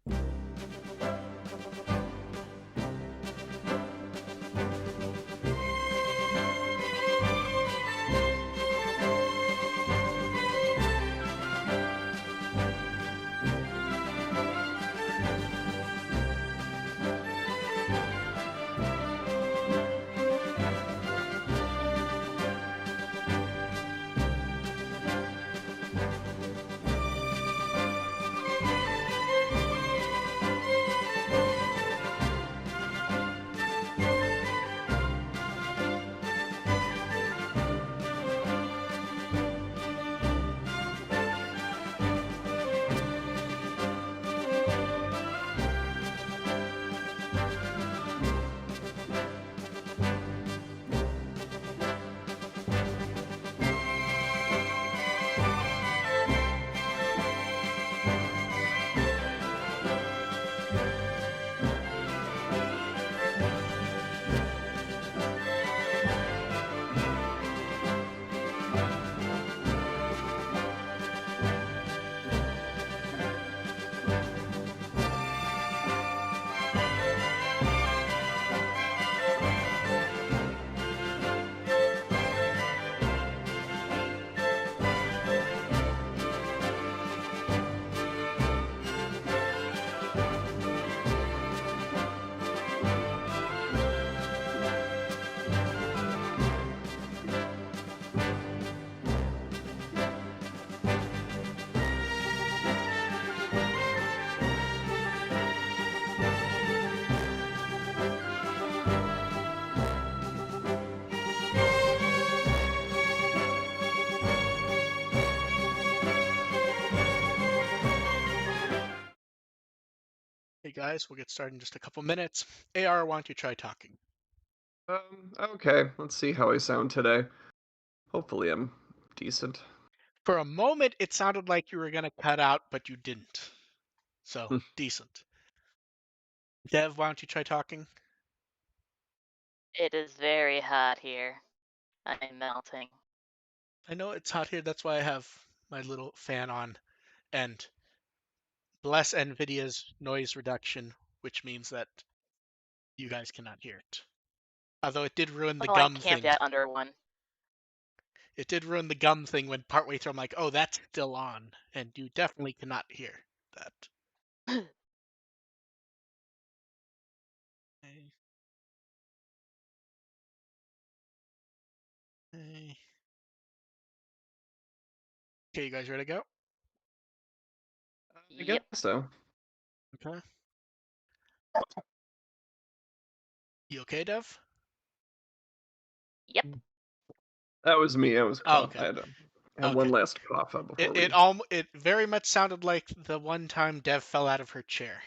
Hey guys, we'll get started in just a couple minutes. AR, why don't you try talking? Okay, let's see how I sound today. Hopefully I'm decent. For a moment, it sounded like you were going to cut out, but you didn't. So, Hmm. decent. Dev, why don't you try talking? It is very hot here. I'm melting. I know it's hot here, that's why I have my little fan on. And bless NVIDIA's noise reduction, which means that you guys cannot hear it. Although it did ruin the Oh, I gum camped thing. out under one. It did ruin the gum thing when partway through I'm like, oh, that's still on. And you definitely cannot hear that. Okay. Okay. Okay, you guys ready to go? I guess Yep. so. Okay. You okay, Dev? Yep. That was me. I was Oh, cough. okay. I had one Okay. last cough before we. It very much sounded like the one time Dev fell out of her chair.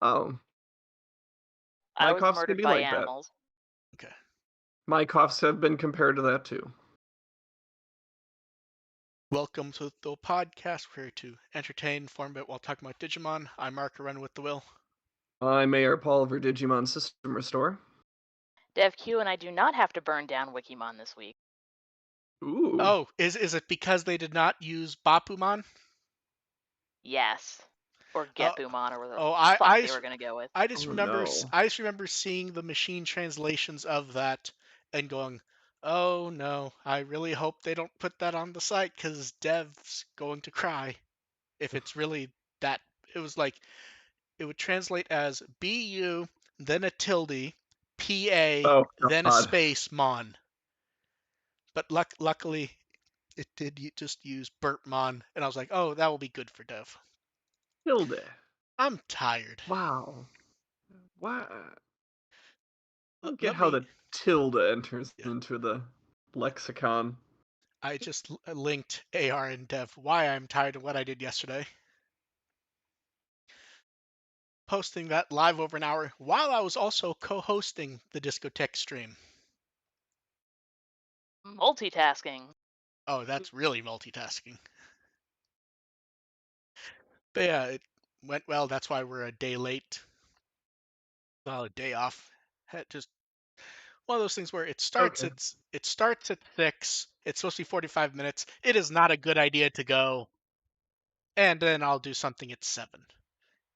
Oh, I my was coughs can murdered be by like that. animals. Okay. My coughs have been compared to that too. Welcome to the podcast. We're here to entertain, inform a bit while talking about Digimon. I'm Mark, running with the will. I'm Mayor Paul of our Digimon System Restore. DevQ and I do not have to burn down Wikimon this week. Ooh. Oh, is it because they did not use Bapumon? Yes. Or Oh, Gepumon, or whatever oh, the fuck they were gonna go with. I Oh no. just remember seeing the machine translations of that and going, "Oh no, I really hope they don't put that on the site because Dev's going to cry if it's really that." It was like it would translate as BU, then a tilde, PA, Oh then a God. space mon. But luckily, it did just use Burpmon, and I was like, "Oh, that will be good for Dev." Hilde. I'm tired. Wow. Why? I don't get Let how me. the tilde enters Yeah. into the lexicon. I just linked AR and Dev why I'm tired of what I did yesterday. Posting that live over an hour while I was also co-hosting the Discotheque stream. Multitasking. Oh, that's really multitasking. But yeah, it went well. That's why we're a day late. Well, a day off. Just one of those things where Okay. it starts at 6. It's supposed to be 45 minutes. It is not a good idea to go, and then I'll do something at 7.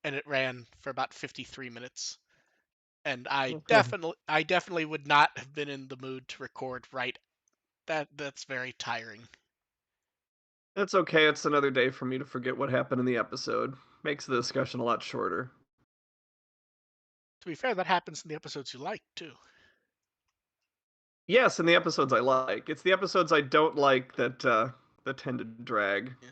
and it ran for about 53 minutes. And I Okay. definitely would not have been in the mood to record right. That's very tiring. That's okay. It's another day for me to forget what happened in the episode. Makes the discussion a lot shorter. To be fair, that happens in the episodes you like too. Yes, in the episodes I like. It's the episodes I don't like that tend to drag. Yeah.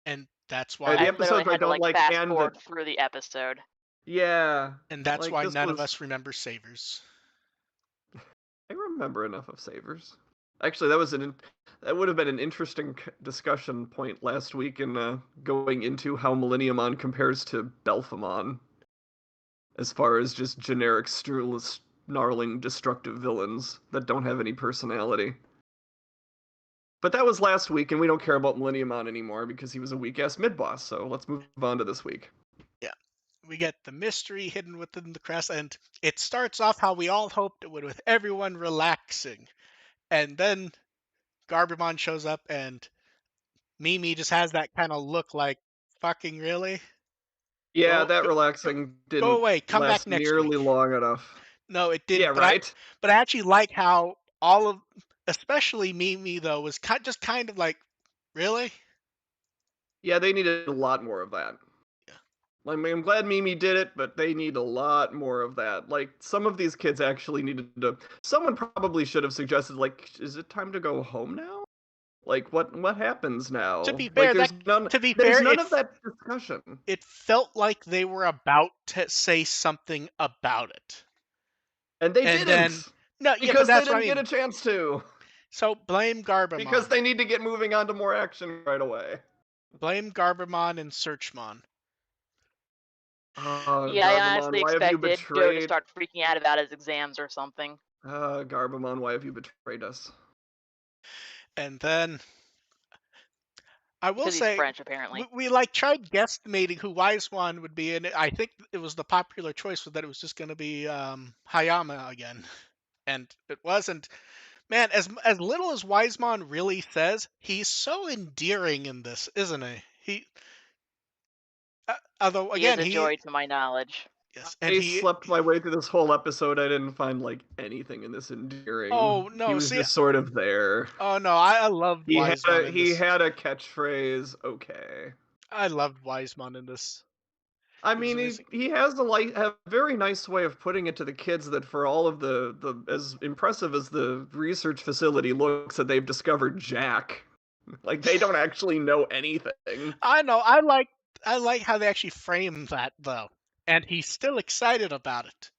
And that's The I why literally episodes I had to don't like like fast and forward that through the episode. yeah, and that's like why this none of was us remember Savers. I remember enough of Savers. Actually, that would have been an interesting discussion point last week in going into how Millenniumon compares to Belphamon as far as just generic, snarling, destructive villains that don't have any personality. But that was last week, and we don't care about Millenniumon anymore because he was a weak ass mid boss. So let's move on to this week. Yeah. We get the mystery hidden within the crest, and it starts off how we all hoped it would, with everyone relaxing. And then Garbamon shows up, and Mimi just has that kind of look like, fucking really? Yeah, Go, that go, go, relaxing go didn't away. Come back last next nearly week. long enough. No, it Yeah, didn't. right. But I actually like how all of, especially Mimi though, was just kind of like, really? Yeah, they needed a lot more of that. Yeah. I mean, I'm glad Mimi did it, but they need a lot more of that. Like, some of these kids actually needed to. Someone probably should have suggested, like, is it time to go home now? Like, what happens To now? be Like, fair, that to be there's fair, none of that discussion, it felt like they were about to say something about it, and they and then didn't no, yeah, but because they that's what I didn't get mean. a chance to So because they need to get moving on to more action right away. Blame Garbamon and Searchmon. Yeah, I Garbamon, honestly why have you expected Doe to betrayed? start freaking out about his exams or something. Garbamon, why have you betrayed us? And then I will Because he's say French, apparently. we like tried guesstimating who Wisewon would be, and I think it was the popular choice was that it was just going to be Hayama again, and it wasn't. Man, as little as Wisemon really says, he's so endearing in this, isn't he? Although He is again a he joy to my knowledge. yes, and I he slept my way through this whole episode. I didn't find like anything in this endearing. oh He no, was see, just sort of there. oh no, I loved Wisemon in He this. had a catchphrase. Okay. I loved Wisemon in this. I It was mean, amazing. he has a very nice way of putting it to the kids that for all of the as impressive as the research facility looks, that they've discovered Jack. Like they don't actually know anything. I know. I like how they actually frame that though, and he's still excited about it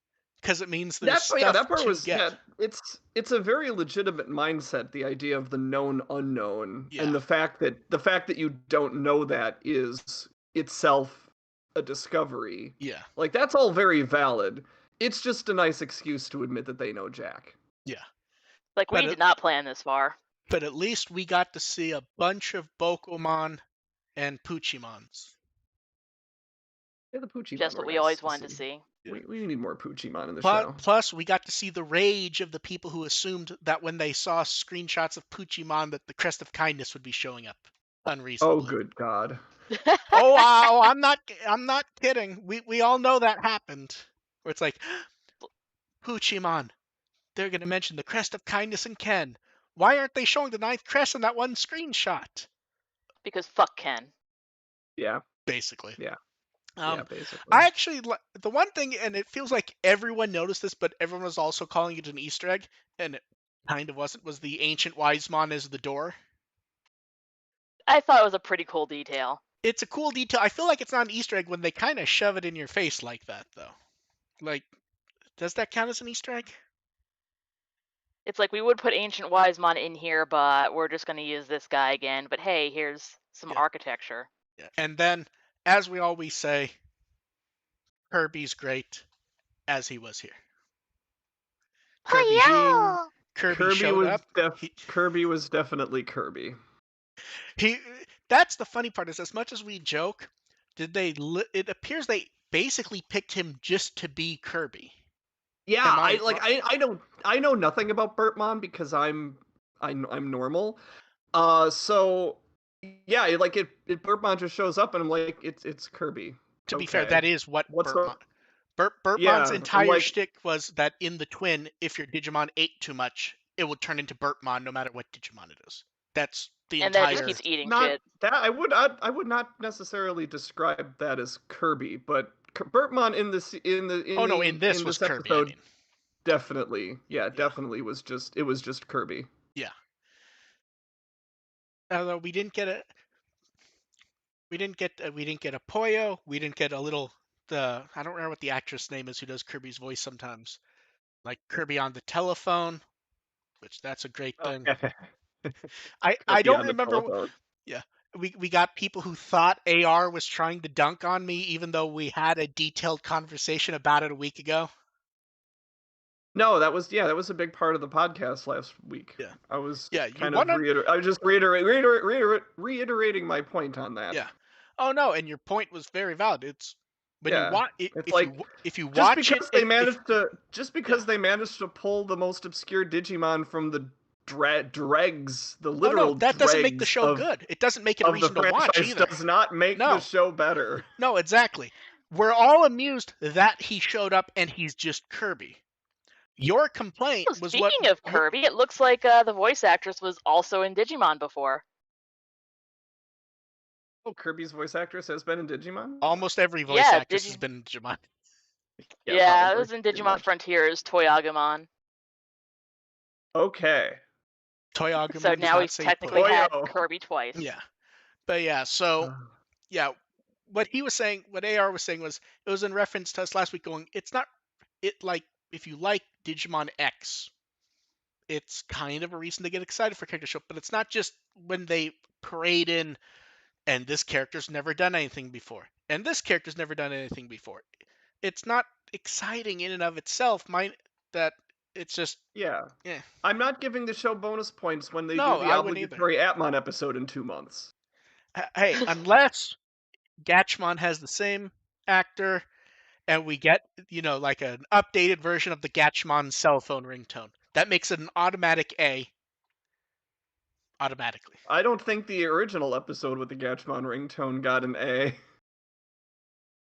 because it means there's stuff That part to was get. it's a very legitimate mindset, the idea of the known unknown, Yeah, and the fact that you don't know that is itself a discovery. yeah, Like that's all very valid. It's just a nice excuse to admit that they know Jack. yeah. Like, But we at, did not plan this far. but at least we got to see a bunch of Bokomon and Puchimons. Yeah, the Poochiemon Just were what we nice always to wanted to see. see. Yeah. We need more Poochiemon in the Plus, show. plus, we got to see the rage of the people who assumed that when they saw screenshots of Puchimon that the Crest of Kindness would be showing up Oh, unreasonably. good God. Oh, I'm not kidding. We all know that happened. Where it's like, Puchimon, they're gonna mention the Crest of Kindness and Ken. Why aren't they showing the ninth crest in that one screenshot? Because fuck Ken. Yeah, Basically. yeah, yeah, Um, basically. I actually the one thing, and it feels like everyone noticed this, but everyone was also calling it an Easter egg, and it kind of wasn't. Was the ancient Wisemon as the door? I thought it was a pretty cool detail. It's a cool detail. I feel like it's not an Easter egg when they kind of shove it in your face like that, though. Like, does that count as an Easter egg? It's like, we would put Ancient Wisemon in here, but we're just going to use this guy again. But hey, here's some Yeah. architecture. Yeah. And then, as we always say, Kirby's great as he was here. Kirby, Hi-ya! Kirby showed up. Kirby was definitely Kirby. He that's the funny part, is as much as we joke, it appears they basically picked him just to be Kirby. Yeah, Am I wrong? I know nothing about Burtmon because I'm normal. So yeah, like Burtmon just shows up and I'm like it's Kirby. To be fair, Okay. that is what What's the? Burtmon's Yeah, I'm entire like, shtick was that in the twin, if your Digimon ate too much, it would turn into Burtmon no matter what Digimon it is. That's the And then it just entire. keeps eating not shit. that I would not necessarily describe that as Kirby, but Bertmon in this Oh no, in this in was this Kirby. I episode mean, definitely, yeah, yeah, definitely was just it was just Kirby. yeah. Although we didn't get a Poyo, we didn't get a little I don't remember what the actress name is who does Kirby's voice sometimes, like Kirby on the telephone, which that's a great thing. Okay. I Kirby don't on the remember. telephone. Yeah, we got people who thought AR was trying to dunk on me, even though we had a detailed conversation about it a week ago. No, that was a big part of the podcast last week. Yeah, I was yeah. You kind want of to? I was just reiterating my point on that. Yeah. Oh no, and your point was very valid. It's when you Yeah, want it's like if you just watch it because they and if managed to yeah. pull the most obscure Digimon from the dregs, the Oh no, literal that doesn't make the dregs show good. It doesn't make it a of the reason to watch franchise either. does not make the No, show better. no, exactly. We're all amused that he showed up and he's just Kirby. Your complaint Oh, was what speaking of Kirby, it looks like the voice actress was also in Digimon before. Oh, Kirby's voice actress has been in Digimon? almost every voice Yeah, actress has been in Digimon. Yeah, Yeah, it probably was in pretty Digimon much. Frontiers, Toyagamon. Okay. So Toyagumon does now not we've say technically Poyo. had Toyo. Kirby twice. Yeah, but yeah, so yeah, what he was saying, what AR was saying was it was in reference to us last week going, it's not it like if you like Digimon X, it's kind of a reason to get excited for character show, but it's not just when they parade in and this character's never done anything before. And this character's never done anything before. It's not exciting in and of itself. That it's just Yeah. yeah. I'm not giving the show bonus points when they do No, the I wouldn't either. obligatory Atmon episode in 2 months. Hey, unless Gatchmon has the same actor and we get, like an updated version of the Gatchmon cell phone ringtone. That makes it an automatic A. Automatically. I don't think the original episode with the Gatchmon ringtone got an A.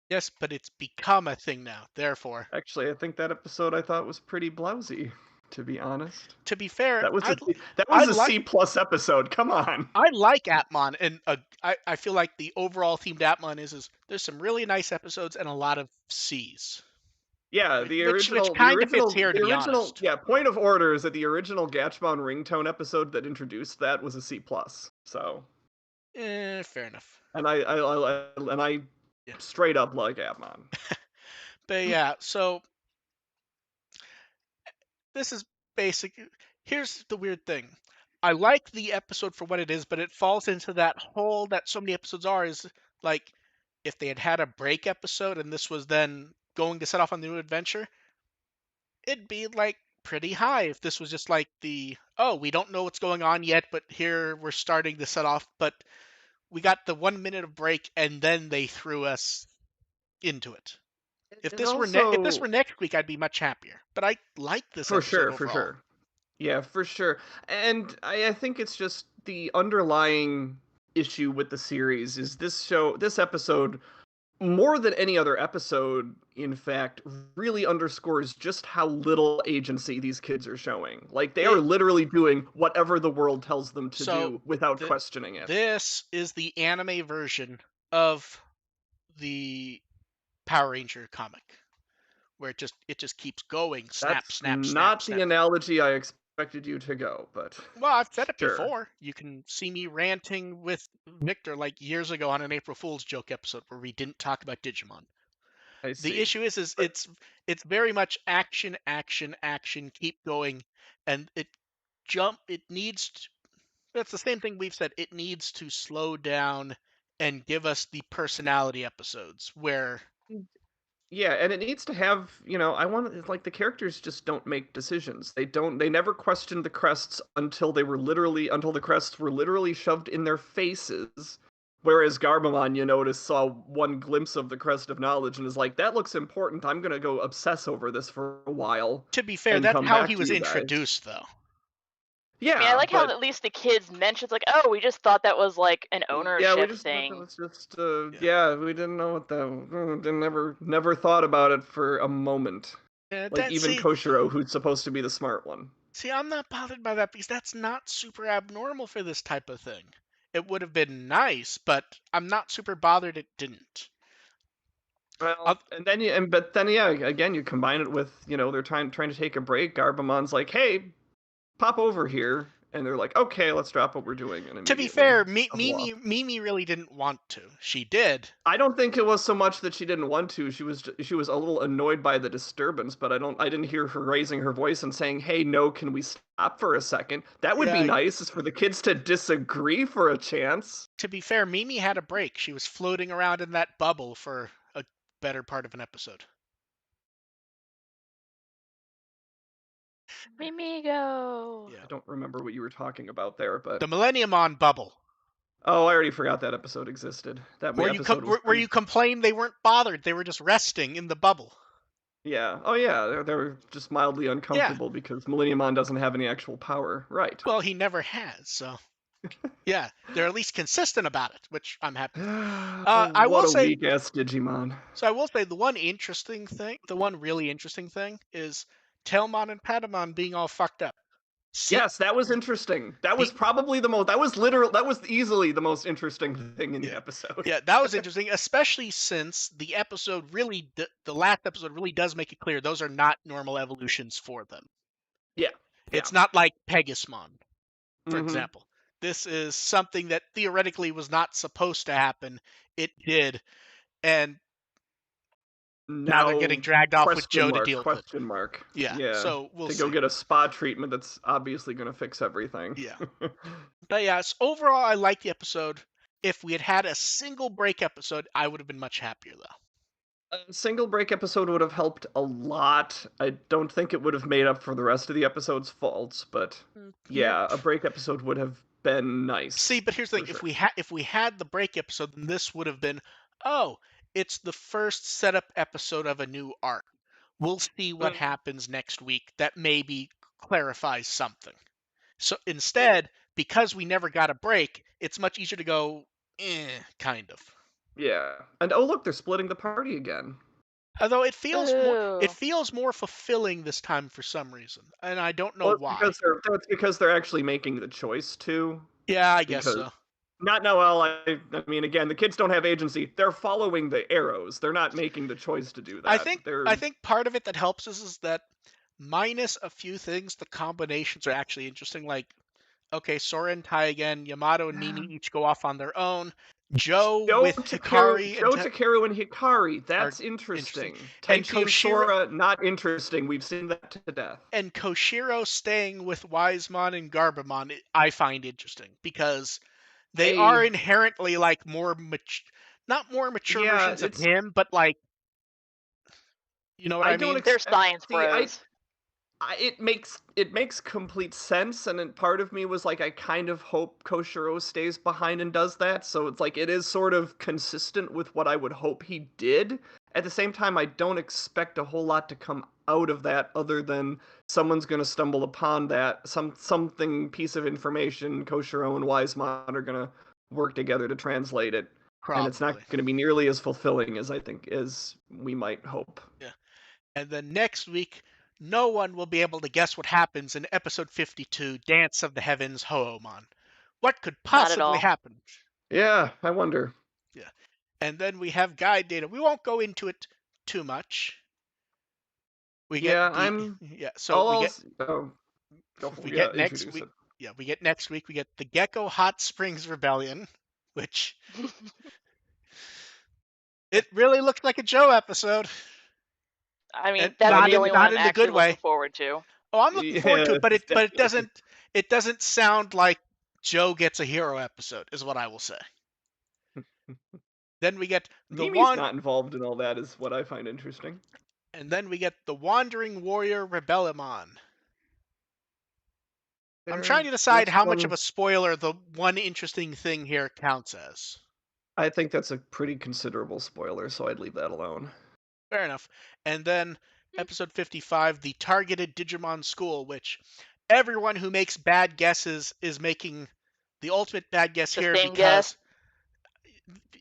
Yes, but it's become a thing now. Therefore, Actually, I think that episode I thought was pretty blousy, to be honest. to be fair, That was I a like C plus episode. Come on. I like Atmon, and I feel like the overall themed Atmon is there's some really nice episodes and a lot of C's. Yeah, Which kind of fits here, to be honest. yeah, point of order is that the original Gatchmon ringtone episode that introduced that was a C plus. So, Fair enough. and I Yeah. straight up like Atmon. But yeah, so this is basic. Here's the weird thing. I like the episode for what it is, but it falls into that hole that so many episodes are. Is like if they had a break episode and this was then going to set off on the new adventure, it'd be like pretty high. If this was just like we don't know what's going on yet, but here we're starting to set off. But we got the 1 minute of break and then they threw us into it. If And this were also, next week, I'd be much happier. But I like this episode for overall. sure. Yeah, for sure. And I think it's just the underlying issue with the series is this episode, more than any other episode, in fact, really underscores just how little agency these kids are showing. Like, they are literally doing whatever the world tells them to do without questioning it. This is the anime version of the Power Ranger comic, where it just keeps going, snap, That's snap, not snap, the snap. analogy I expected you to go, but Well, I've said it sure. before. You can see me ranting with Victor like years ago on an April Fool's joke episode where we didn't talk about Digimon. I see. The issue is But it's very much action, action, action, keep going, and it needs to, that's the same thing we've said. It needs to slow down and give us the personality episodes where yeah, and it needs to have, I want like the characters just don't make decisions. They never questioned the crests until the crests were literally shoved in their faces. Whereas Garbamon, saw one glimpse of the crest of knowledge and is like, that looks important. I'm gonna go obsess over this for a while to be fair, and that's come how back he to was you guys. introduced though. Yeah, I mean, I like how but at least the kids mentioned, like, oh, we just thought that was like an yeah, we ownership just thought that thing. was just Yeah. yeah, we didn't know what that didn't never thought about it for a moment. Yeah, Like even Koshiro, who's supposed to be the smart one. see, I'm not bothered by that because that's not super abnormal for this type of thing. It would have been nice, but I'm not super bothered it didn't. Well, but then yeah, again you combine it with, they're trying to take a break. Garbamon's like, "Hey, pop over here." And they're like, "Okay, let's drop what we're doing." And To be immediately fair, double off. Mimi really didn't want to. She did. I don't think it was so much that she didn't want to. She was a little annoyed by the disturbance, but I didn't hear her raising her voice and saying, "Hey, no, can we stop for a second?" That would be Yeah, nice, is for the kids to disagree for a chance. to be fair, Mimi had a break. She was floating around in that bubble for a better part of an episode. Mimigo. Yeah. I don't remember what you were talking about there, but The Millennium On bubble. oh, I already forgot that episode existed. Episode was Where pretty. you complained they weren't bothered. They were just resting in the bubble. Yeah. Oh, yeah. They were just mildly Yeah. uncomfortable because Millennium On doesn't have any actual power. Right. Well, he never has, so yeah, they're at least consistent about it, which I'm happy for. I What will a say, weak ass Digimon. so I will say the one really interesting thing is Telmon and Patamon being all fucked up. See, Yes, that was interesting. That was the probably the most. That was easily the most interesting thing in the episode. yeah, that was interesting, especially since the episode the last episode really does make it clear those are not normal evolutions for them. Yeah. Yeah. It's not like Pegasmon, for Mm-hmm. example. This is something that theoretically was not supposed to happen. It did, and now they're getting Now, dragged off with Joe to deal with it. question mark. Yeah, Yeah. so we'll To go see. get a spa treatment that's obviously going to fix everything. Yeah. But yeah, so overall, I like the episode. If we had had a single break episode, I would have been much happier, though. A single break episode would have helped a lot. I don't think it would have made up for the rest of the episode's faults, but yeah, a break episode would have been nice. See, but here's the thing: sure. if we had the break episode, then this would have been, oh, it's the first setup episode of a new arc. We'll see what happens next week. That maybe clarifies something. So instead, because we never got a break, it's much easier to go, kind of. Yeah. And oh look, they're splitting the party again. Although it Ooh. feels more fulfilling this time for some reason, and I don't know Well, why. it's because they're actually making the choice to. Yeah, I guess so. Not Noel. I mean, again, the kids don't have agency. They're following the arrows. They're not making the choice to do that. I think part of it that helps is that minus a few things, the combinations are actually interesting. Like, okay, Sora and Tai again, Yamato and Mimi each go off on their own. Joe with Hikari Joe, Takeru, and Hikari. That's interesting. And Sora, not interesting. We've seen that to death. And Koshiro staying with Wisemon and Garbamon, I find interesting because they are inherently like not more mature versions of him, but like, you know what I mean? They're science bros. It makes complete sense, and part of me was like, I kind of hope Koshiro stays behind and does that. So it's like it is sort of consistent with what I would hope he did. At the same time, I don't expect a whole lot to come out of that other than someone's going to stumble upon that something piece of information. Koshiro and Wisemon are going to work together to translate it. Probably. And it's not going to be nearly as fulfilling as we might hope. Yeah. And then next week, no one will be able to guess what happens in episode 52, Dance of the Heavens, Hoomon. What could possibly happen? Yeah, I wonder. Yeah. And then we have guide data. We won't go into it too much. We get next week. Yeah, we get next week. We get the Gecko Hot Springs Rebellion, which it really looks like a Joe episode. I mean, that's the only one I'm actually looking forward to. Oh, I'm looking forward to it, but it doesn't sound like Joe gets a hero episode, is what I will say. Then we get Mimi's not involved in all that, is what I find interesting. And then we get the Wandering Warrior Rebellimon. I'm trying to decide how much of a spoiler the one interesting thing here counts as. I think that's a pretty considerable spoiler, so I'd leave that alone. Fair enough. And then episode 55, the Targeted Digimon School, which everyone who makes bad guesses is making the ultimate bad guess The here same guess.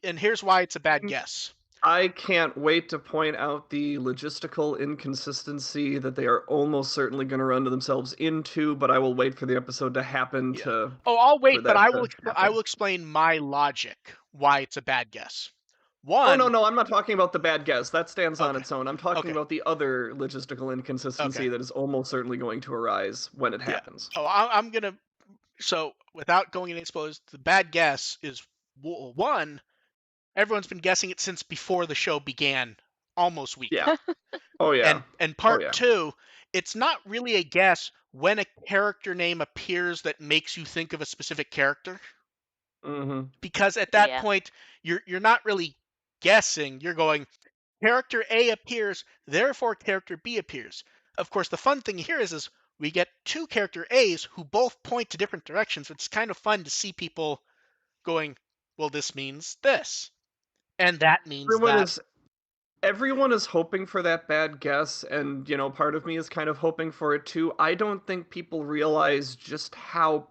and here's why it's a bad guess. I can't wait to point out the logistical inconsistency that they are almost certainly going to run themselves into, but I will wait for the episode to happen Yeah. I'll for wait, but that I to I happen. will explain my logic why it's a bad guess. Oh, One, no, I'm not talking about the bad guess. That stands on okay, its own. I'm talking okay, about the other logistical okay, inconsistency that is almost certainly going to arise when it yeah. happens. I'm gonna. So without going into exposed, the bad guess is one. Everyone's been guessing it since before the show began, almost weekly. Yeah. Oh, yeah. And Oh, part yeah. two, it's not really a guess when a character name appears that makes you think of a specific character, Mm-hmm. because at that Yeah. point you're not really guessing. You're going, character A appears, therefore character B appears. Of course, the fun thing here is we get two character A's who both point to different directions. It's kind of fun to see people going, well, this means this, and that means Everyone that. is everyone is hoping for that bad guess, and part of me is kind of hoping for it too. I don't think people realize just how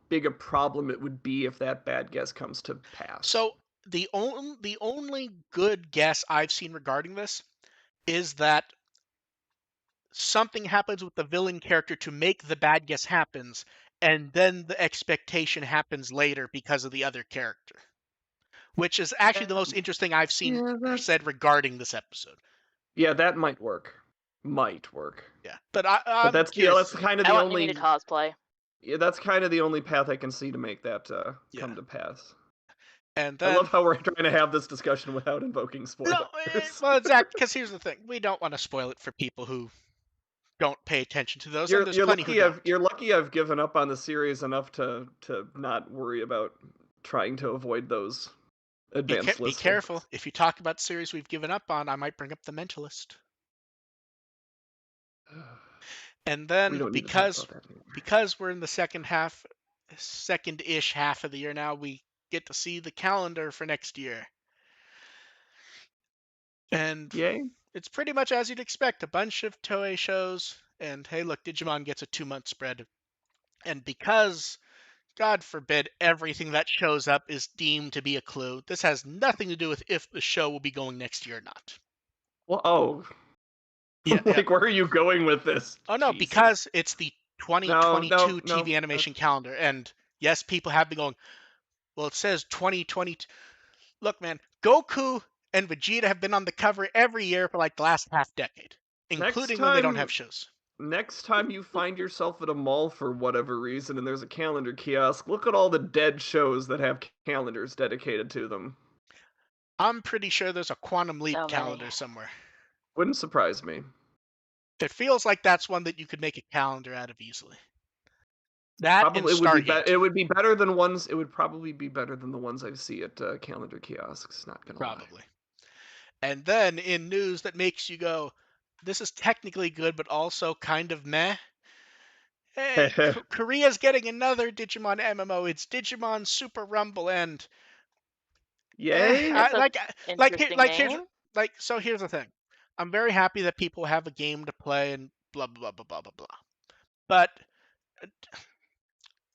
big a problem it would be if that bad guess comes to pass. So the only good guess I've seen regarding this is that something happens with the villain character to make the bad guess happens, and then the expectation happens later because of the other character, which is actually the most interesting I've seen Yeah, that said regarding this episode. yeah, that might work. Might work. Yeah, but But I'm that's curious. kind of I the want Mimi to only cosplay. that's kind of the only path I can see to make that Yeah, come to pass. and I love then how we're trying to have this discussion without invoking no, spoilers. well, exactly, because here's the thing: we don't want to spoil it for people who don't pay attention to those, and there's plenty who don't. You're lucky I've given up on the series enough to not worry about trying to avoid those advanced Be listings. careful. If you talk about series we've given up on, I might bring up The Mentalist. And We then don't need to talk about that anymore. because we're in the second-ish half of the year now, we get to see the calendar for next year. And Yay. it's pretty much as you'd expect, a bunch of Toei shows, and hey, look, Digimon gets a 2-month spread. And because, God forbid, everything that shows up is deemed to be a clue, this has nothing to do with if the show will be going next year or not. Well, Yeah, yeah. like, where are you going with this? Oh no, Jesus. because it's the No, 2022 TV animation that's... calendar, and yes, people have been going, well, it says 2020. Look, man, Goku and Vegeta have been on the cover every year for like the last half decade, Next including when they don't have time, shows. next time you find yourself at a mall for whatever reason and there's a calendar kiosk, look at all the dead shows that have calendars dedicated to them. I'm pretty sure there's a Quantum Leap So calendar many. somewhere. Wouldn't surprise me. It feels like that's one that you could make a calendar out of easily. That and Probably Stargate. it would be better than ones. It would probably be better than the ones I see at calendar kiosks. Not gonna lie. Probably. And then in news that makes you go, this is technically good, but also kind of meh. Hey, Korea's getting another Digimon MMO. It's Digimon Super Rumble, and Yay! That's a interesting here's name. so here's the thing. I'm very happy that people have a game to play and blah blah blah blah blah blah. But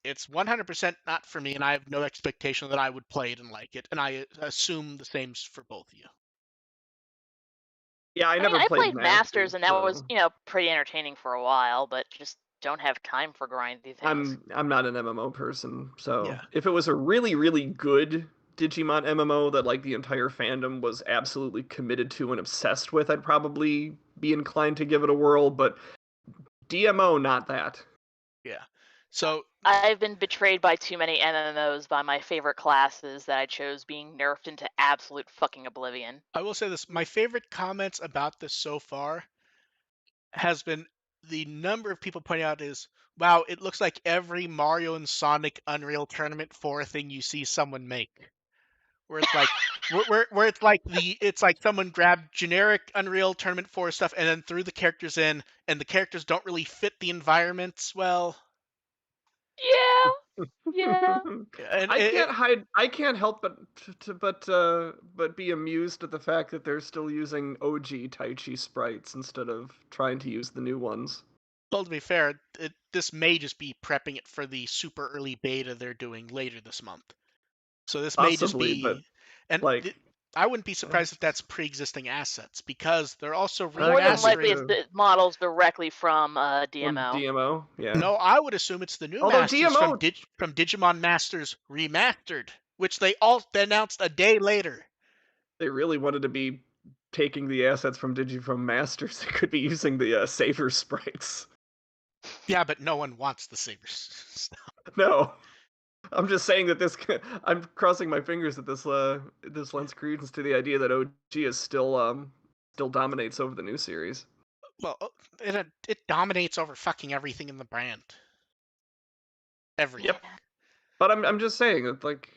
it's 100% not for me, and I have no expectation that I would play it and like it. And I assume the same for both of you. Yeah, I I never mean, I played played Masters, and that so was pretty entertaining for a while, but just don't have time for grindy things. I'm not an MMO person. So Yeah. if it was a really good Digimon MMO that like the entire fandom was absolutely committed to and obsessed with, I'd probably be inclined to give it a whirl. But DMO, not that. Yeah. So I've been betrayed by too many MMOs by my favorite classes that I chose being nerfed into absolute fucking oblivion. I will say this: my favorite comments about this so far has been the number of people pointing out is, wow, it looks like every Mario and Sonic Unreal Tournament 4 thing you see someone make. Where it's like where it's like someone grabbed generic Unreal Tournament 4 stuff and then threw the characters in, and the characters don't really fit the environments well. Yeah. And I can't help but be amused at the fact that they're still using OG Tai Chi sprites instead of trying to use the new ones. Well, to be fair, this may just be prepping it for the super early beta they're doing later this month. So this may just Possibly, but be, and like, I wouldn't be uh, surprised if that's pre-existing assets because they're also More than could be likely, remastering. it's true. the models directly from From DMO. DMO, yeah. No, I would assume it's the new Although masters from DMO, from Digimon Masters Remastered, which they all announced a day later. they really wanted to be taking the assets from Digimon Masters. They could be using the Saver sprites. Yeah, but no one wants the Sabers. No, I'm just saying that this. I'm crossing my fingers that this lends credence to the idea that OG is still dominates over the new series. Well, it dominates over fucking everything in the brand. Everything. Yep. But I'm just saying that, like,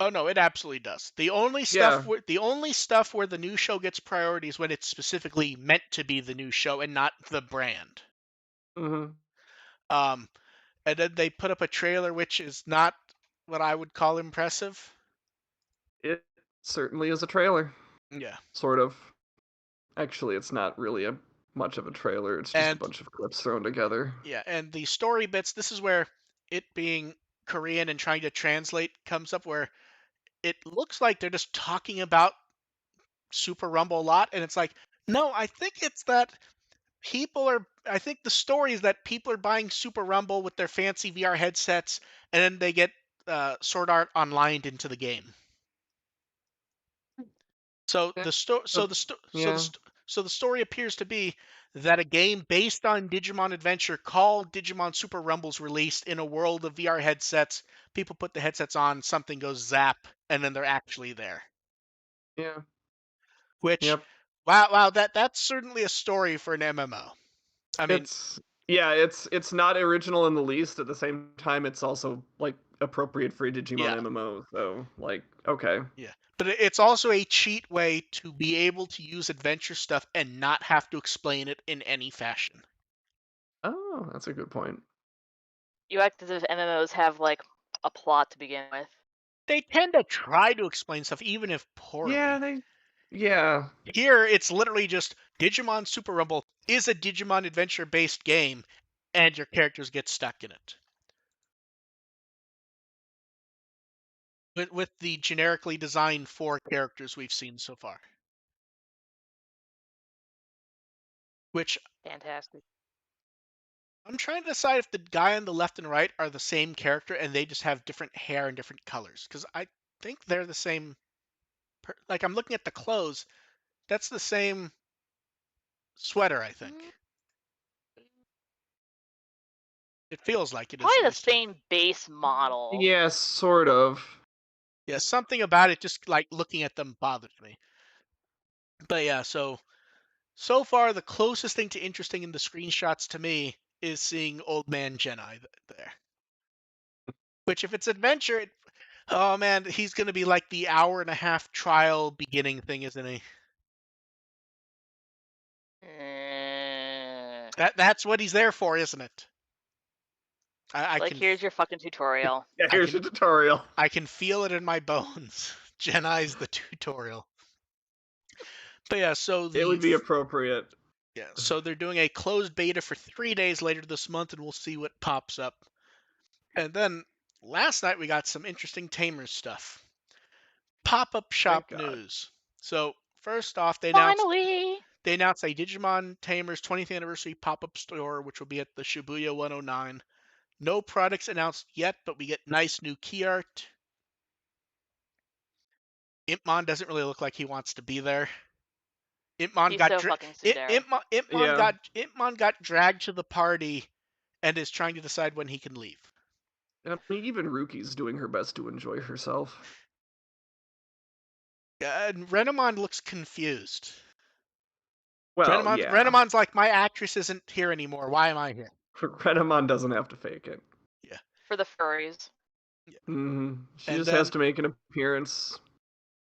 Oh no, it absolutely does. yeah. The only stuff where the new show gets priority is when it's specifically meant to be the new show and not the brand. Mm-hmm. Um, and then they put up a trailer which is not what I would call impressive. It certainly is a trailer, Yeah, sort of. Actually, it's not really a much of a trailer. It's just a and bunch of clips thrown together. yeah, and the story bits. This is where it being Korean and trying to translate comes up, where it looks like they're just talking about Super Rumble a lot, and it's like, no, I think it's that I think the story is that people are buying Super Rumble with their fancy VR headsets, and then they get Sword Art Online into the game. So Yeah. the sto- so the sto- so the Yeah. sto- so the story appears to be that a game based on Digimon Adventure called Digimon Super Rumble's released in a world of VR headsets. People put the headsets on, something goes zap, and then they're actually there. Yeah. Which, Yep. wow, that's certainly a story for an MMO. I mean, It's yeah, it's not original in the least. At the same time, it's also like appropriate for a Digimon yeah, MMO. So like, okay. yeah. But it's also a cheat way to be able to use adventure stuff and not have to explain it in any fashion. Oh, that's a good point. You act as if MMOs have like a plot to begin with. They tend to try to explain stuff, even if Yeah, poorly. yeah. Here, it's literally just Digimon Super Rumble is a Digimon adventure based game, and your characters get stuck in it. With the generically designed 4 characters we've seen so far. Which Fantastic. I'm trying to decide if the guy on the left and right are the same character and they just have different hair and different colors. Because I think they're the same. Like, I'm looking at the clothes. That's the same sweater, I think. Mm, It feels like it is, Probably at the least. same base model. Yeah, sort of. Yeah, something about it, just like looking at them, bothers me. But yeah, so far, the closest thing to interesting in the screenshots to me is seeing Old Man Jedi there. Which, if it's adventure, oh man, he's gonna be like the hour-and-a-half trial beginning thing, isn't he? Eh, That's what he's there for, isn't it? I like, can here's your fucking tutorial. Yeah, I here's can your tutorial. I can feel it in my bones. Jedi's the tutorial. But yeah, It would be appropriate. so they're doing a closed beta for 3 days later this month, and we'll see what pops up. And then last night we got some interesting Tamers stuff. Pop-up Thank shop God. news. So first off, Finally! they announced a Digimon Tamers 20th anniversary pop-up store, which will be at the Shibuya 109. No products announced yet, but we get nice new key art. Impmon doesn't really look like he wants to be there. Impmon He's got so fucking tsundere. Yeah. Impmon got dragged to the party and is trying to decide when he can leave. I mean, even Ruki's doing her best to enjoy herself. And Renamon looks confused. Well, yeah. Renamon's like, my actress isn't here anymore. Why am I here? Renamon doesn't have to fake it. Yeah. For the furries. She And just has then, to make an appearance.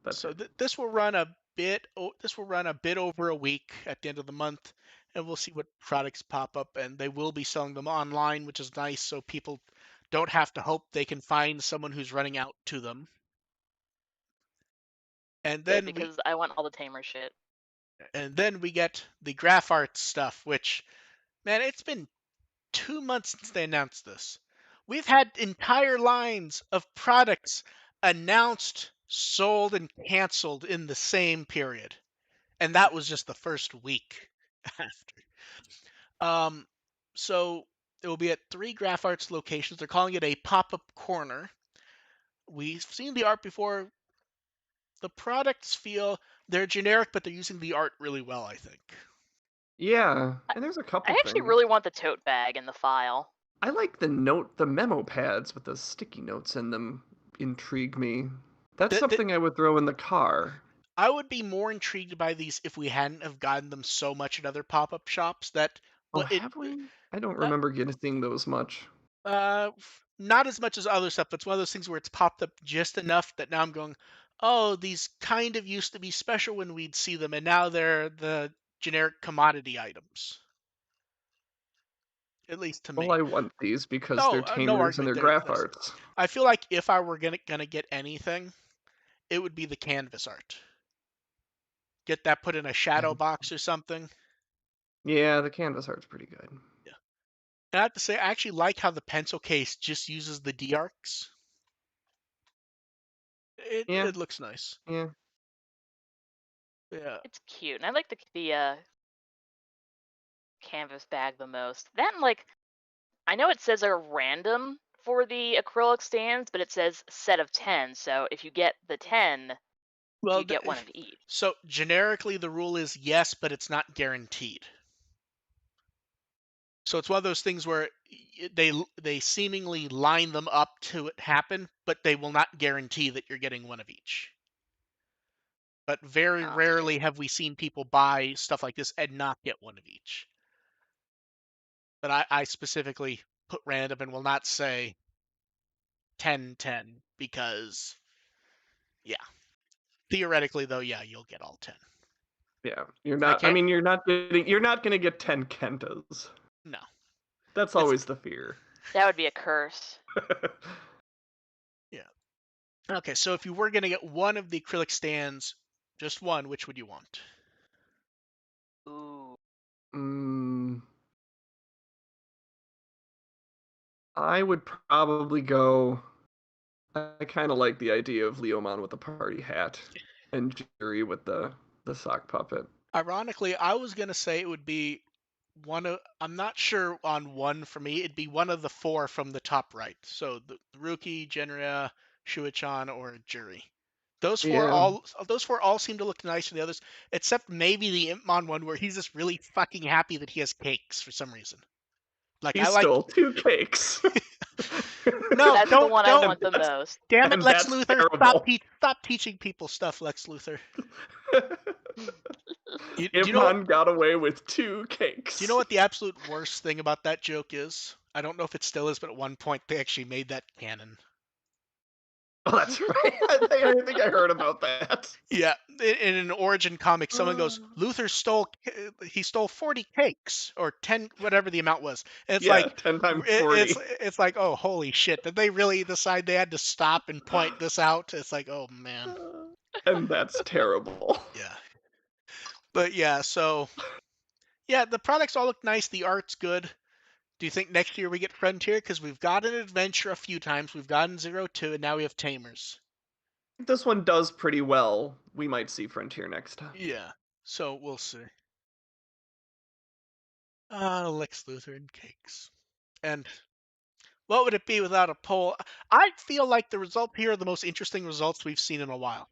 That's so it. this will run a bit. This will run a bit over a week at the end of the month, and we'll see what products pop up. And they will be selling them online, which is nice, so people don't have to hope they can find someone who's running out to them. And Good, then because I want all the tamer shit. we get the graph art stuff, which, man, it's been. 2 years. 2 months since they announced this. We've had entire lines of products announced, sold, and canceled in the same period. And that was just the first week after. Um, so it will be at 3 Graph Arts locations. They're calling it a pop-up corner. We've seen the art before. The products feel they're generic, but they're using the art really well, I think. Yeah, and there's a couple I actually things. really want the tote bag in the file. I like the memo pads with the sticky notes in them intrigue me. That's The, something I would throw in the car. I would be more intrigued by these if we hadn't have gotten them so much at other pop-up shops that Oh, what it have we? I don't uh, remember seeing those much. not as much as other stuff, but it's one of those things where it's popped up just enough that now I'm going, oh, these kind of used to be special when we'd see them, and now they're the generic commodity items. At least to Well, me. I want these because No, they're no Tamers and argument they're there. graph arts. I feel like if I were gonna get anything, it would be the canvas art. Get that put in a shadow box or something. Yeah, the canvas art's pretty good. Yeah. And I have to say, I actually like how the pencil case just uses the D arcs. Yeah, It looks nice. yeah. Yeah. It's cute, and I like the canvas bag the most. That and like, I know it says a random for the acrylic stands, but it says set of 10. So if you get the 10, Well, you get one of each. so generically the rule is yes, but it's not guaranteed. So it's one of those things where they seemingly line them up to it happen, but they will not guarantee that you're getting one of each. But very Oh, that's a rarely shame. have we seen people buy stuff like this and not get one of each. But I specifically put random and will not say 10-10 because, yeah. Theoretically, though, yeah, you'll get all 10. Yeah. I can't. You're not gonna get 10 Kentas. No. That's It's, always the fear. That would be a curse. yeah. Okay, so if you were going to get one of the acrylic stands, just one, which would you want? Ooh. mm, I would probably go. I kind of like the idea of Leomon with the party hat and Jerry with the sock puppet. Ironically, I was going to say it would be one of, I'm not sure on one for me. It'd be one of the 4 from the top right. So the Rookie, Genria, Shuichan, or Jury. Yeah, Those four all seem to look nice for the others, except maybe the Impmon one where he's just really fucking happy that he has cakes for some reason. Like he I like stole 2 cakes. No, That's the one I don't. want the most. Damn it, And Lex that's Luthor! terrible. Stop teaching people stuff, Lex Luthor. Do you know what? Ipman got away with 2 Do you cakes. know what the absolute worst thing about that joke is? I don't know if it still is, but at one point they actually made that canon. Oh, that's right. I think I heard about that. Yeah, in an origin comic, someone goes, "Luther stole 40 cakes or 10, whatever the amount was." And it's Yeah, like, 10 times 40. it's like, oh holy shit! Did they really decide they had to stop and point this out? It's like, oh man, And that's terrible. yeah. But yeah, so yeah, the products all look nice. The art's good. Do you think next year we get Frontier? Because we've gotten Adventure a few times. We've gotten 02, and now we have Tamers. If this one does pretty well, we might see Frontier next time. Yeah. So we'll see. Lex Luthor and cakes. And what would it be without a poll? I feel like the results here are the most interesting results we've seen in a while.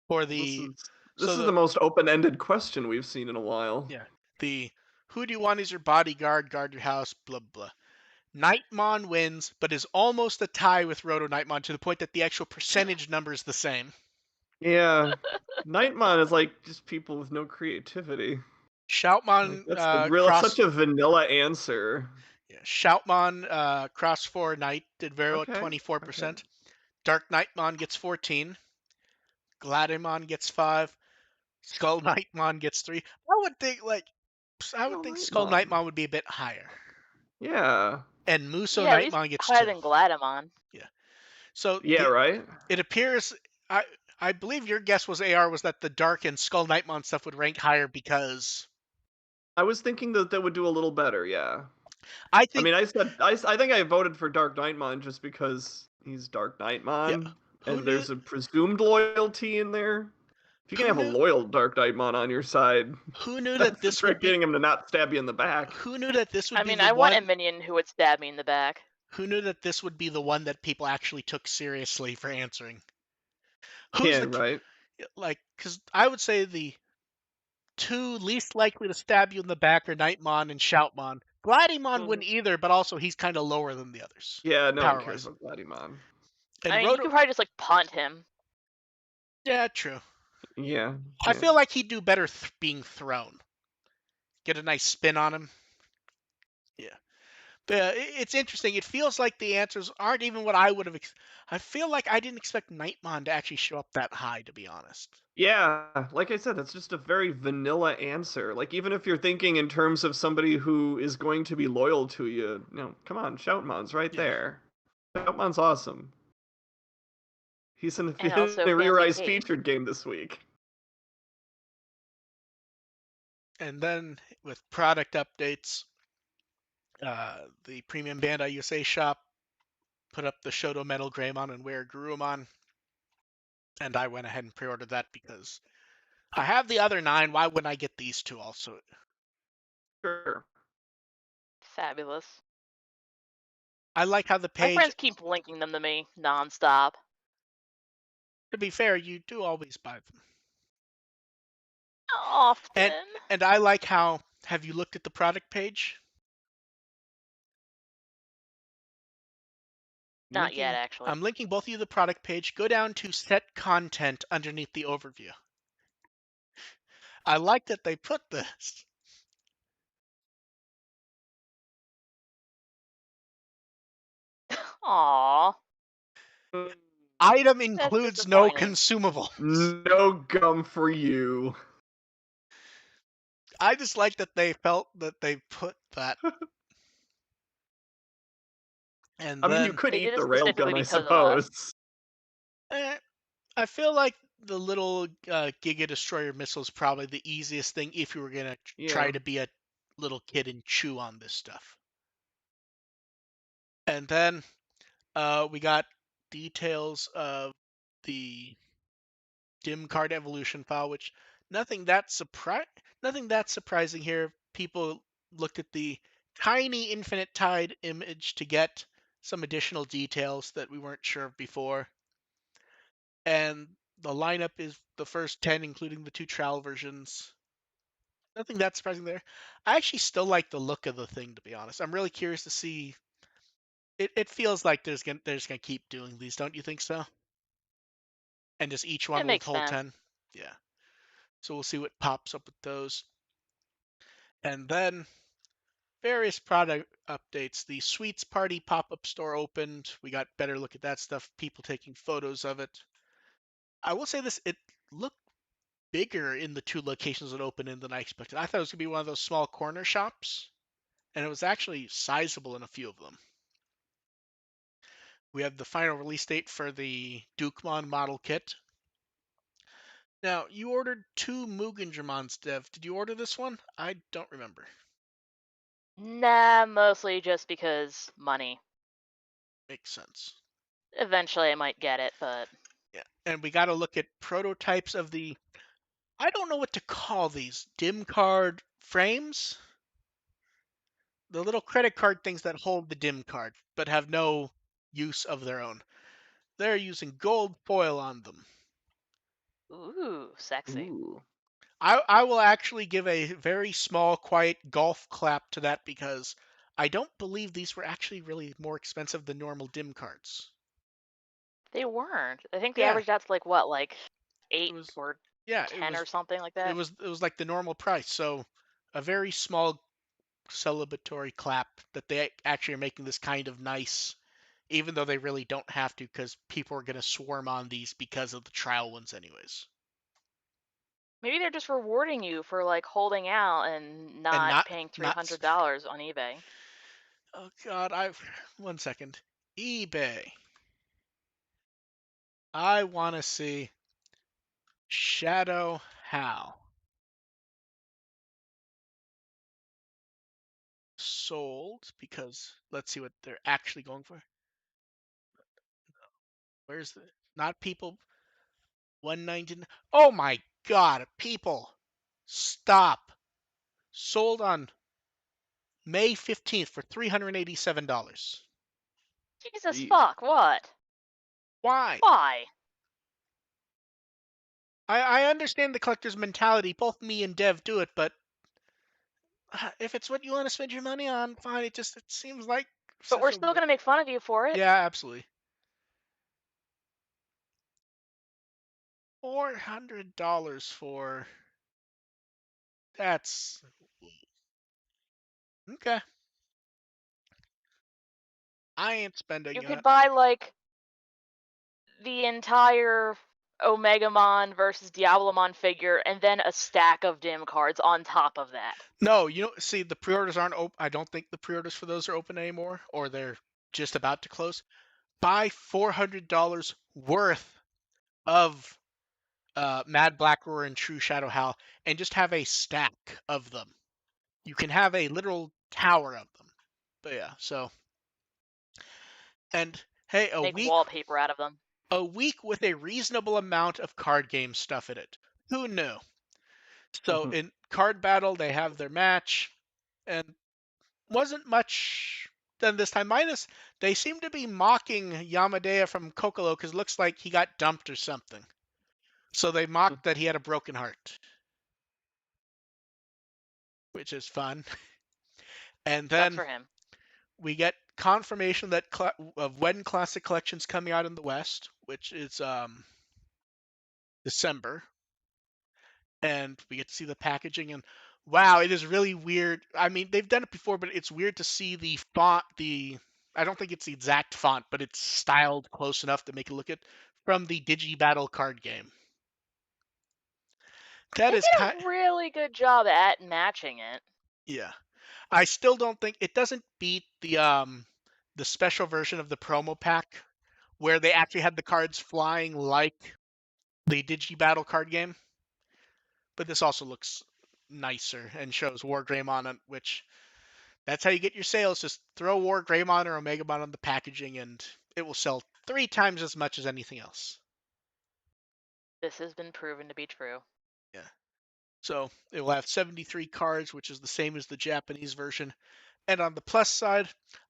For This the is so this is the most open-ended question we've seen in a while. yeah, the who do you want as your bodyguard, guard your house, blah blah. Nightmon wins, but is almost a tie with Roto Nightmon to the point that the actual percentage number is the same. Yeah. Nightmon is like just people with no creativity. Like Shoutmon that's such a vanilla answer. Shoutmon cross 4 Knight did very well at Okay. 24%. Dark Knightmon gets 14. Gladimon gets 5. Skull Knightmon gets 3. I would think Skull Knightmon would be a bit higher. Yeah. And Muso Yeah, at least Knightmon gets higher 2. than Gladimon. Yeah. So Yeah, right? it appears I believe your guess was AR was that the Dark and Skull Knightmon stuff would rank higher because I was thinking that would do a little better, yeah. I I think mean, I think I voted for Dark Knightmon just because he's Dark yeah. Knightmon, Who and knew? there's a presumed loyalty in there. If you can Who have a knew? loyal Dark Knightmon on your side, Who knew that that's the this would trick, be? getting him to not stab you in the back. Who knew that this would I be mean, the I want a one? minion who would stab me in the back. Who knew that this would be the one that people actually took seriously for answering? Who's Yeah, the right. like? Because I would say the two least likely to stab you in the back are Nightmon and Shoutmon. Glidymon Hmm. wouldn't either, but also he's kind of lower than the others, Yeah, no one power cares wise. about Gladiemon. I And mean, you Roto, could probably just like punt him. yeah, true. Yeah, I yeah. feel like he'd do better being thrown. Get a nice spin on him. Yeah. It's interesting. It feels like the answers aren't even what I would have. I feel like I didn't expect Nightmon to actually show up that high, to be honest. Yeah, like I said, that's just a very vanilla answer. Like, even if you're thinking in terms of somebody who is going to be loyal to you, come on, Shoutmon's right Yeah. there. Shoutmon's awesome. He's in And the also can be Re-Rise paid. featured game this week. And then with product updates, the Premium Bandai USA shop put up the Shoto Metal Greymon and Were Gurumon, and I went ahead and pre-ordered that because I have the other 9. Why wouldn't I get these two also? Sure. Fabulous. I like how the My page. friends keep linking them to me nonstop. To be fair, you do always buy them, and Often. and I like how. Have you looked at the product page? Not yet, Linking. actually. I'm linking both of you the product page. Go down to set content underneath the overview. I like that they put this. Aww. Item That's includes no disappointing. consumables. No gum for you. I just like that they felt that they put that. And I mean, you then could They did eat it the specifically railgun, I because of us. suppose. eh, I feel like the little Giga Destroyer missile is probably the easiest thing if you were going to try Yeah. to be a little kid and chew on this stuff. And then we got details of the dim card evolution file, which nothing that surprising here. People looked at the tiny infinite tide image to get some additional details that we weren't sure of before. And the lineup is the first 10, including the 2 trial versions. Nothing that surprising there. I actually still like the look of the thing, to be honest. I'm really curious to see. It feels like they're just gonna keep doing these, don't you think so? And just each It one will makes hold sense. 10. Yeah. So we'll see what pops up with those. And then various product updates. The Sweets Party pop-up store opened. We got better look at that stuff. People taking photos of it. I will say this: it looked bigger in the 2 locations it opened in than I expected. I thought it was gonna be one of those small corner shops, and it was actually sizable in a few of them. We have the final release date for the Dukemon model kit. Now, you ordered 2 Mugendramons, Dev. Did you order this one? I don't remember. Nah, mostly just because money. Makes sense. Eventually I might get it, but Yeah. And we got to look at prototypes of the, I don't know what to call these, dim card frames? The little credit card things that hold the dim card, but have no use of their own. They're using gold foil on them. ooh, sexy. Ooh. I will actually give a very small, quiet golf clap to that because I don't believe these were actually really more expensive than normal dim cards. They weren't. I think they Yeah, averaged out to like what, like it 8 was. or Yeah, 10 or something like that. it was like the normal price. So a very small celebratory clap that they actually are making this kind of nice, even though they really don't have to because people are going to swarm on these because of the trial ones anyways. Maybe they're just rewarding you for like holding out and And not paying not $300 on eBay. oh god, I've 1 second. eBay. I want to see Shadow Hal. sold because let's see what they're actually going for. Where's the not people 119? Oh my god, people. Stop. Sold on May 15th for $387. Jesus Jeez. fuck, what? Why? Why? I understand the collector's mentality. Both me and Dev do it, but if it's what you want to spend your money on, fine. It seems like But we're such a still gonna make fun of you for it. yeah, absolutely. $400 for that's okay. I ain't spending You it. could buy like the entire Omegamon versus Diabolomon figure and then a stack of dim cards on top of that. No, see, the pre-orders aren't open. I don't think the pre-orders for those are open anymore, or they're just about to close. Buy $400 worth of Mad Black Roar and True Shadow Hal, and just have a stack of them. You can have a literal tower of them. But yeah, so and hey, Make wallpaper out of them. a week with a reasonable amount of card game stuff in it. Who knew? So in Card Battle, they have their match, and wasn't much done this time. Minus, they seem to be mocking Yamadea from Kokolo because it looks like he got dumped or something. So they mocked that he had a broken heart, which is fun. And Sucks then for him. we get confirmation that of when Classic Collection's coming out in the West, which is December. And we get to see the packaging, and wow, it is really weird. I mean, they've done it before, but it's weird to see the font. I don't think it's the exact font, but it's styled close enough to make it look it from the Digibattle card game. That They is did a really good job at matching it. yeah. I still don't think it doesn't beat the special version of the promo pack where they actually had the cards flying like the Digibattle card game. But this also looks nicer and shows War Greymon on which that's how you get your sales. Just throw War Greymon or Omegamon on the packaging and it will sell 3 times as much as anything else. This has been proven to be true. Yeah. So it will have 73 cards, which is the same as the Japanese version. And on the plus side,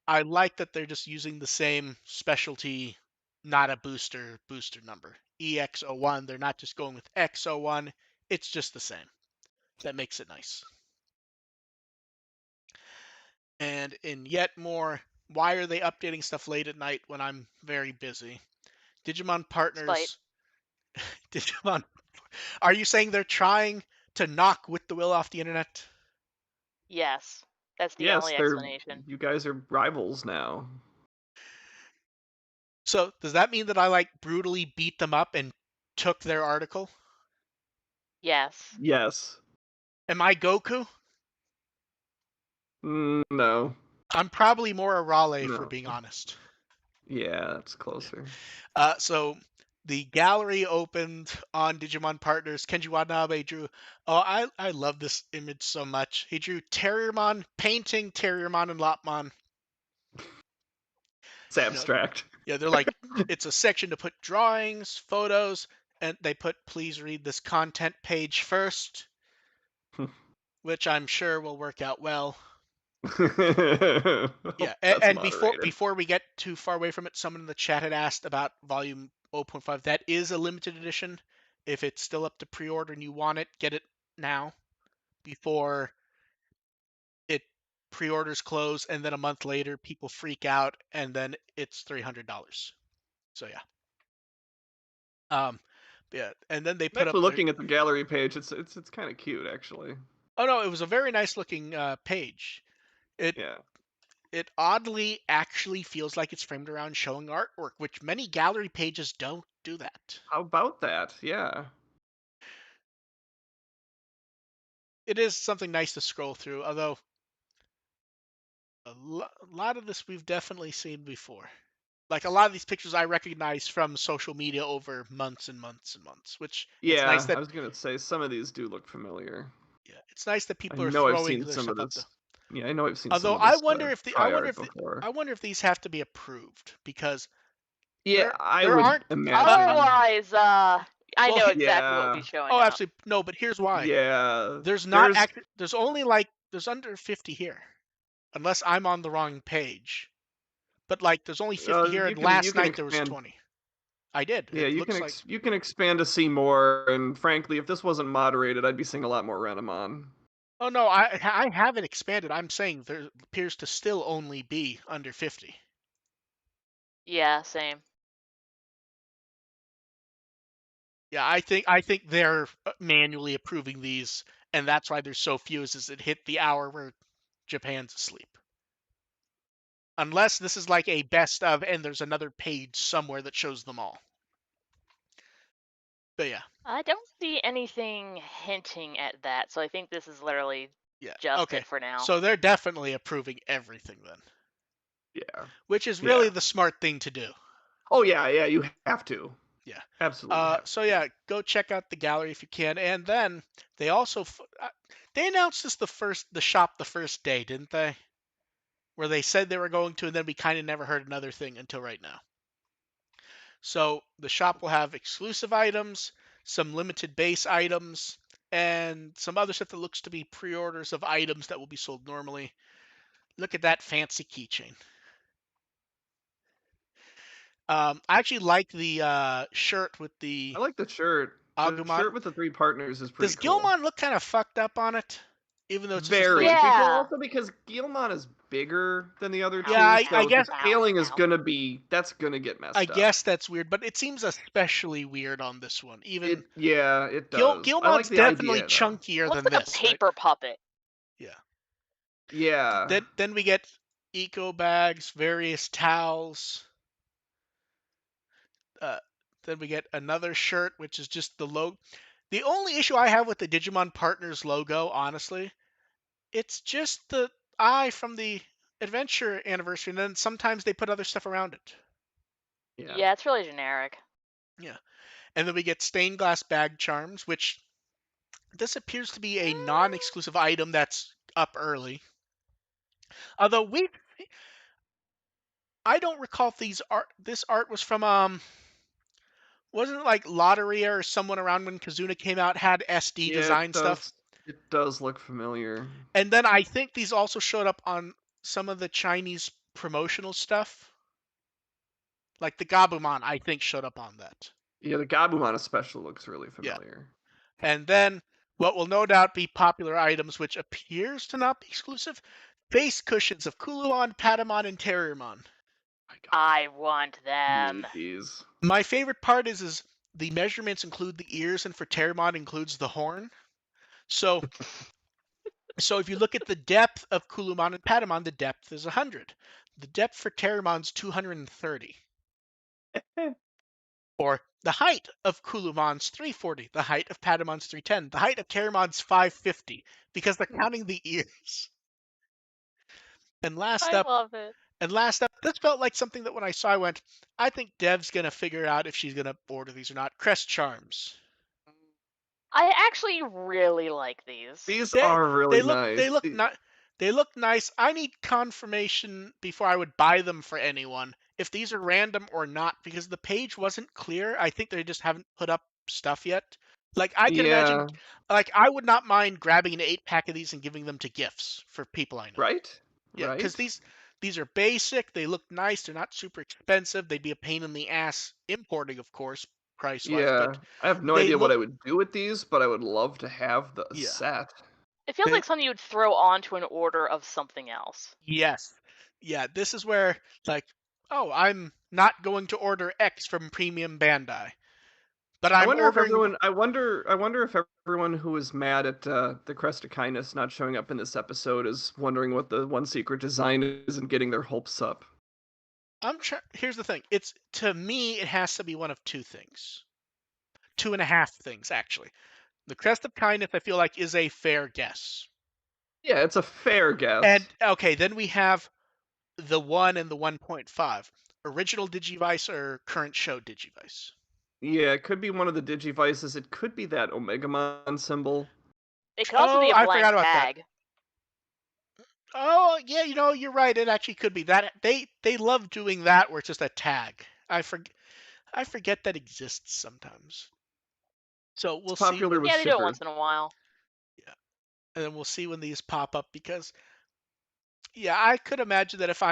I like that they're just using the same specialty, not a booster number. EX01, they're not just going with X01. It's just the same. That makes it nice. And in yet more, why are they updating stuff late at night when I'm very busy? Digimon Spite. Partners. Digimon. Are you saying they're trying to knock WtW off the internet? Yes. That's the Yes, only explanation. you guys are rivals now. So does that mean that I like brutally beat them up and took their article? Yes. Yes. Am I Goku? No. I'm probably more a Raleigh, for No. being honest. Yeah, that's closer. So the gallery opened on Digimon Partners. Kenji Watanabe drew. Oh, I love this image so much. He drew Terriermon, painting Terriermon and Lopmon. It's abstract. Yeah, they're like, it's a section to put drawings, photos, and they put, please read this content page first, which I'm sure will work out well. Yeah, and before we get too far away from it, someone in the chat had asked about volume 0.5. That is a limited edition. If it's still up to pre-order and you want it, get it now before it pre-orders close, and then a month later people freak out and then it's $300. So yeah. Yeah, and then they put up looking at the gallery page. It's kind of cute, actually. Oh no, it was a very nice looking page. It oddly actually feels like it's framed around showing artwork, which many gallery pages don't do that. How about that? Yeah. It is something nice to scroll through, although a lot of this we've definitely seen before. Like a lot of these pictures I recognize from social media over months and months and months, which it's nice that I was gonna say some of these do look familiar. yeah, it's nice that people I are know I've throwing seen their some of stuff up this. Yeah, I know I've seen some Although of I this wonder if try art before. I wonder if these have to be approved because Yeah, I there would aren't. Otherwise, I Well, know exactly what would be Yeah, showing oh, up. absolutely no. But here's why: yeah. there's not There's act. There's only like there's under 50 here, unless I'm on the wrong page. But like, there's only 50 here, and you last can night there was expand. 20. I did. Yeah, It looks like. you can expand to see more. And frankly, if this wasn't moderated, I'd be seeing a lot more Renamon. Oh no, I haven't expanded. I'm saying there appears to still only be under 50. Yeah, same. Yeah, I think they're manually approving these, and that's why there's so few. Is it hit the hour where Japan's asleep? Unless this is like a best of, and there's another page somewhere that shows them all. But yeah, I don't see anything hinting at that, so I think this is literally yeah, just okay. it for now. So they're definitely approving everything then, Yeah, which is really yeah. the smart thing to do. Oh yeah, yeah. You have to. Yeah. Absolutely have So to. yeah, go check out the gallery if you can. And then they also they announced this the shop the first day, didn't they? Where they said they were going to, and then we kind of never heard another thing until right now. So the shop will have exclusive items, some limited base items, and some other stuff that looks to be pre-orders of items that will be sold normally. Look at that fancy keychain. I actually like the shirt with the I like the shirt. The Agumon. shirt with the three partners is pretty Does cool. Gilmon look kind of fucked up on it? Even though it's just a Very. clone? Well, Yeah. also because Guilmon is bigger than the other Yeah, two, I so the guess scaling is Ow. gonna be that's gonna get I messed up. guess that's weird, but it seems especially weird on this one. Even Yeah, it does. I like Gilmon's the definitely idea though. chunkier Looks than like a this, right? paper puppet. Yeah. Yeah. Then we get eco bags, various towels. Uh, then we get another shirt, which is just the logo. The only issue I have with the Digimon Partners logo, honestly, it's just the eye from the Adventure anniversary, and then sometimes they put other stuff around it. Yeah. Yeah, it's really generic. Yeah. And then we get stained glass bag charms, which this appears to be a Mm, non-exclusive item that's up early. Although I don't recall if this art was from wasn't it like Lotteria or someone around when Kazuna came out had SD Yeah, it design stuff? does. It does look familiar. And then I think these also showed up on some of the Chinese promotional stuff. Like the Gabumon, I think showed up on that. Yeah, the Gabumon especially looks really Yeah. familiar. And then what will no doubt be popular items, which appears to not be exclusive, face cushions of Kulumon, Patamon, and Terriermon. My God. I want them. Need these. My favorite part is the measurements include the ears, and for Terriermon includes the horn. So if you look at the depth of Kulumon and Patamon, the depth is 100. The depth for Terriermon's 230. Or the height of Kulumon's 340, the height of Patamon's 310, the height of Terriermon's 550, because they're counting the ears. And last I up, love it. this felt like something that when I saw, I went, I think Dev's gonna figure out if she's gonna order these or not. Crest charms. I actually really like these. These They are really nice. they look nice. I need confirmation before I would buy them for anyone if these are random or not, because the page wasn't clear. I think they just haven't put up stuff yet. Like I can imagine, Yeah, like I would not mind grabbing an 8-pack of these and giving them to gifts for people I know. right? Yeah, because Right? these are basic. They look nice. They're not super expensive. They'd be a pain in the ass importing, of course, price wise, but Yeah. I have no they idea what look. I would do with these, but I would love to have the Yeah. set. It feels They, like something you would throw onto an order of something else. yes. Yeah, this is where, like, oh, I'm not going to order X from Premium Bandai, but I I'm wonder if ordering. everyone. I wonder if everyone who was mad at the Crest of Kindness not showing up in this episode is wondering what the one secret design is and getting their hopes up. Here's the thing. It's to me, it has to be one of two things, two and a half things actually. The Crest of Kindness, I feel like, is a fair guess. Yeah, it's a fair guess. And okay, then we have the 1 and the 1.5. Original Digivice or current show Digivice? Yeah, it could be one of the Digivices. It could be that Omegamon symbol. It could also be a I blank forgot about that. tag. Oh yeah, you're right. It actually could be that they love doing that where it's just a tag. I forget that exists sometimes. So It's we'll see popular when with Yeah, they do it shippers. once in a while. yeah, and then we'll see when these pop up because yeah, I could imagine that if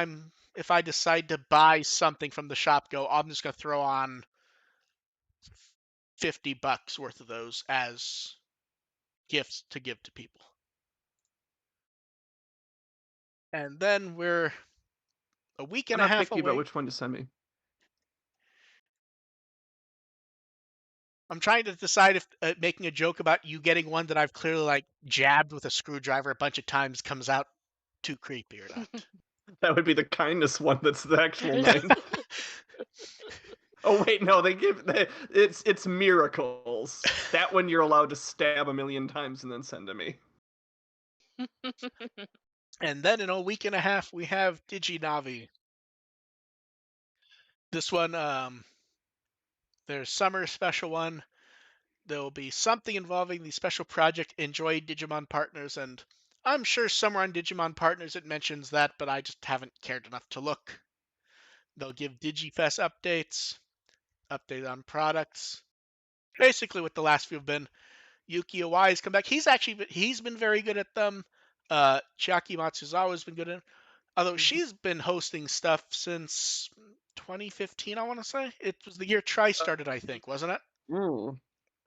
I decide to buy something from the shop, I'm just gonna throw on $50 worth of those as gifts to give to people, and then we're a week I'm and a not half picky about away. which one to send me. I'm trying to decide if making a joke about you getting one that I've clearly like jabbed with a screwdriver a bunch of times comes out too creepy or not. That would be the kindness one. That's the actual ninth. Oh wait, no, it's miracles. That one you're allowed to stab a million times and then send to me. And then in a week and a half we have DigiNavi. This one, there's summer special one. There will be something involving the special project Enjoy Digimon Partners, and I'm sure somewhere on Digimon Partners it mentions that, but I just haven't cared enough to look. They'll give DigiFest updates, update on products. Basically, what the last few have been. Yuki Iwai's come back. He's been very good at them. Chiaki Matsuzawa's been good at. Although Mhm. she's been hosting stuff since 2015, I want to say it was the year Tri started, I think, wasn't it? Mm.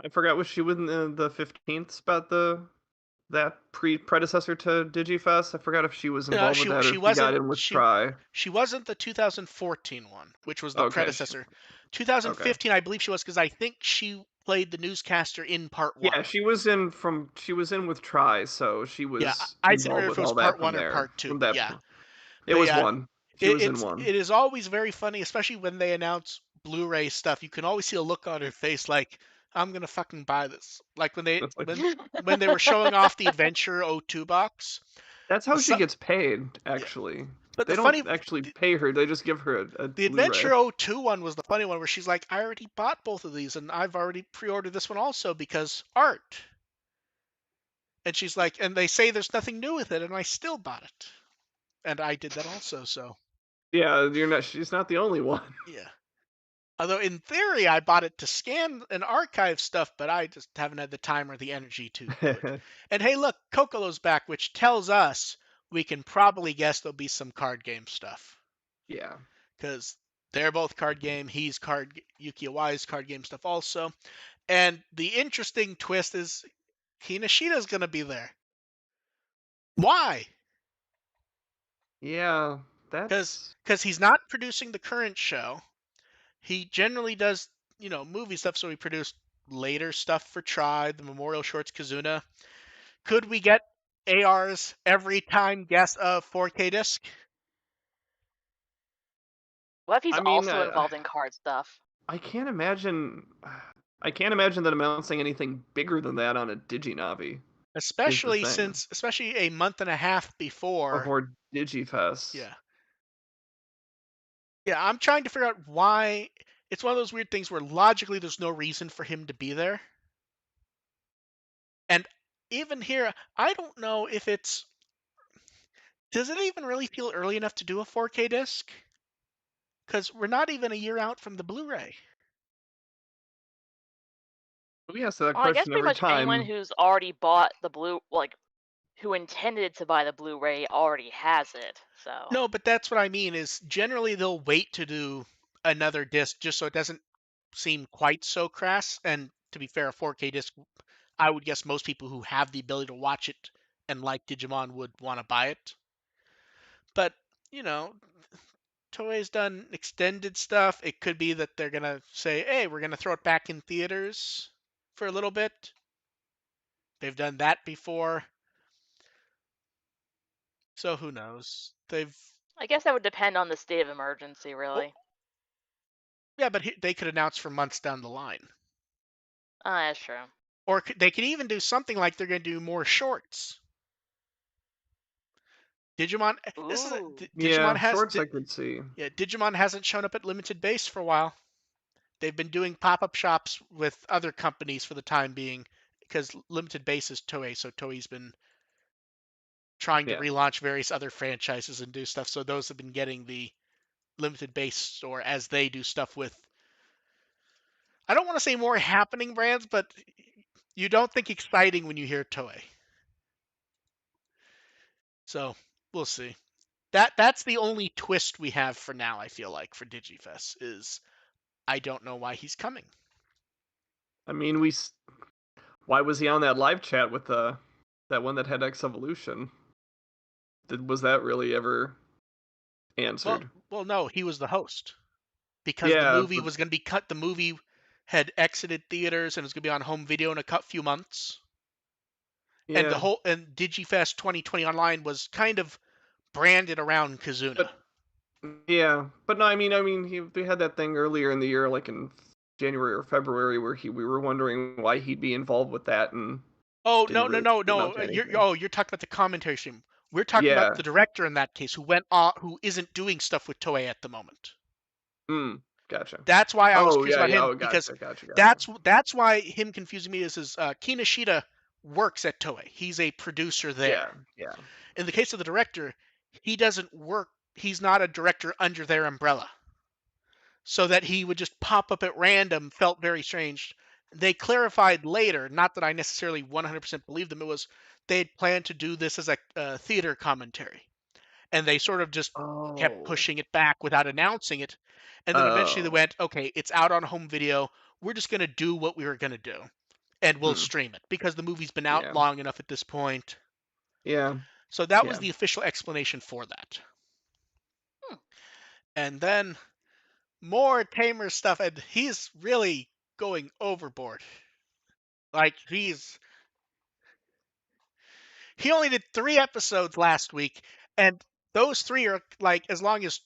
I forgot, was she within the 15th spot, the that predecessor to Digifest? I forgot if she was involved with She that or she if she got wasn't in with she Try. she wasn't the 2014 one, which was the Okay, predecessor. okay. 2015, I believe she was because I think she played the newscaster in part one. Yeah, she was in with Try, so she Yeah, was I didn't involved remember if with it was all part that from one or there. part two. From that Yeah, it but was yeah, one. She it, was in it's one. it is always very funny, especially when they announce Blu-ray stuff. You can always see a look on her face like I'm gonna fucking buy this. Like when they It's like when they were showing off the Adventure O2 box. that's how she So, gets paid, yeah, actually. but They don't actually pay her, they just give her a the Blu-ray. Adventure O2 one was the funny one where she's like, I already bought both of these and I've already pre-ordered this one also because art. And she's like, and they say there's nothing new with it, and I still bought it, and I did that also. So Yeah, she's not the only one. yeah. Although in theory I bought it to scan and archive stuff, but I just haven't had the time or the energy to do it. And hey, look, Kokolo's back, which tells us we can probably guess there'll be some card game stuff Yeah. because they're both card game. He's card Yuki Iwai's card game stuff also. And the interesting twist is Hinashida's gonna be there. Why? Yeah, Because that's he's not producing the current show. He generally does, movie stuff. So he produced later stuff for Try, the Memorial Shorts, Kazuna. Could we get AR's every time guess of 4K disc? What if he's I mean, also involved in card stuff? I can't imagine I can't imagine them announcing anything bigger than that on a DigiNavi is the thing. Especially a month and a half before. Before DigiFest. Yeah. Yeah, I'm trying to figure out why. It's one of those weird things where logically there's no reason for him to be there. And even here, I don't know if it's. Does it even really feel early enough to do a 4K disc? Because we're not even a year out from the Blu-ray. We ask that Well, I guess question pretty every much anyone time. who's already bought the who intended to buy the Blu-ray already has it. So No, but that's what I mean is generally they'll wait to do another disc just so it doesn't seem quite so crass. And to be fair, a 4K disc, I would guess most people who have the ability to watch it and like Digimon would want to buy it. But, you know, Toei's done extended stuff. It could be that they're going to say, hey, we're going to throw it back in theaters for a little bit. They've done that before. So who knows? I guess that would depend on the state of emergency, Well, really. yeah, but they could announce for months down the line. That's true. Or they could even do something like they're going to do more shorts. Digimon, Ooh. Digimon Yeah, shorts I could see. yeah, Digimon hasn't shown up at limited base for a while. They've been doing pop-up shops with other companies for the time being because limited base is Toei, so Toei's been trying to Yeah. relaunch various other franchises and do stuff. So those have been getting the limited base store as they do stuff with, I don't want to say more happening brands, but you don't think exciting when you hear Toei. So we'll see. That's the only twist we have for now, I feel like, for Digifest is I don't know why he's coming. I mean, why was he on that live chat with that one that had X Evolution? Was that really ever Well, answered? well, no, he was the host because the Yeah, movie but was going to be cut. The movie had exited theaters and was going to be on home video in a few months. And the yeah, whole and Digifest 2020 online was kind of branded around Kazuna. but yeah, but no, we had that thing earlier in the year, like in January or February, where we were wondering why he'd be involved with that, and Oh didn't no no really no amount no! to You're anything. oh you're talking about the commentary stream. We're talking about Yeah. the director in that case who went on, who isn't doing stuff with Toei at the moment. Hmm. Gotcha. That's why I was Oh curious yeah, about yeah. him Oh, because gotcha. that's why him confusing me is Kinoshita works at Toei. He's a producer Yeah, there. yeah. In the case of the director, he doesn't work. He's not a director under their umbrella. So that he would just pop up at random felt very strange. They clarified later, not that I necessarily 100% believe them, it was they had planned to do this as a theater commentary. And they sort of just kept Oh. pushing it back without announcing it. And then eventually they Oh. went, okay, it's out on home video. We're just going to do what we were going to do. And we'll Hmm. stream it because the movie's been out Yeah. long enough at this point. Yeah. So that was Yeah. the official explanation for that. Hmm. And then more Tamers stuff, and he's really going overboard. Like he only did 3 episodes last week, and those 3 are like as long as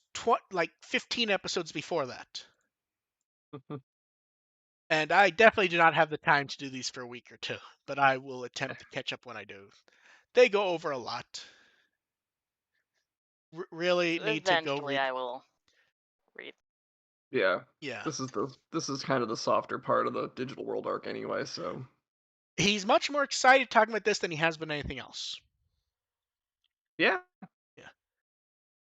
15 episodes before that. And I definitely do not have the time to do these for a week or two, but I will attempt to catch up when I do. They go over a lot. Really need to go Eventually, read. I will read. Yeah. Yeah. This is kind of the softer part of the Digital World arc anyway, so He's much more excited talking about this than he has been anything else. yeah. Yeah.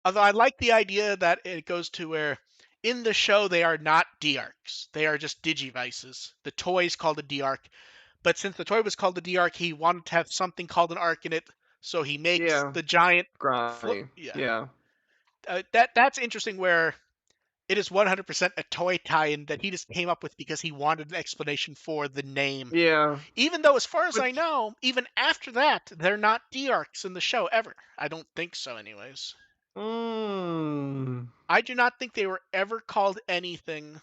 Although I like the idea that it goes to where in the show they are not D-Arcs. They are just Digivices. The toy's called a D-Arc. But since the toy was called the D-Arc, he wanted to have something called an arc in it. So he makes Yeah. the giant Grimy. yeah. Yeah. That's interesting where it is 100% a toy tie-in that he just came up with because he wanted an explanation for the name. Yeah. Even though, as far as I Which know, even after that, they're not D-Arcs in the show ever. I don't think so, anyways. mm, I do not think they were ever called anything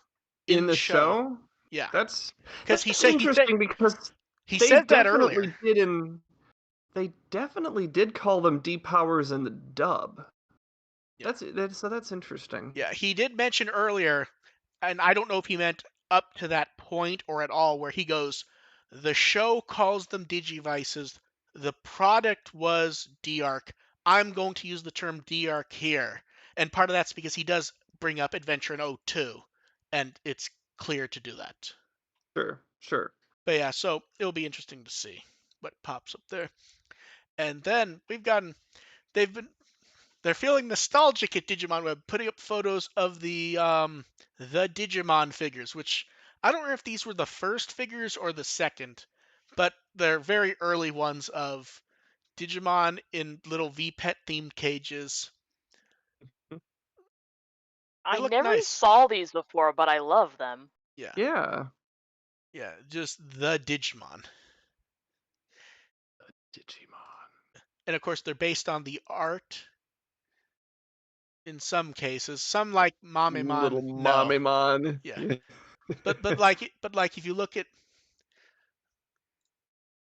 in in the show. show, Yeah, that's because that's interesting because he they says that earlier. they definitely did call them D powers in the dub. Yeah, That's interesting. yeah, he did mention earlier, and I don't know if he meant up to that point or at all, where he goes, the show calls them Digivices. The product was D-Arc. I'm going to use the term D-Arc here, and part of that's because he does bring up Adventure in O2, and it's clear to do that. Sure, sure. But yeah, so it'll be interesting to see what pops up there. And then we've gotten they've been they're feeling nostalgic at Digimon Web, putting up photos of the Digimon figures, which I don't know if these were the first figures or the second, but they're very early ones of Digimon in little V-Pet themed cages. They I look never nice. saw these before, but I love them. Yeah, Yeah. yeah, just the Digimon. Digimon. And of course, they're based on the art in some cases. Some like Mamemon, Little no. Mamemon. Yeah. Yeah. But like if you look at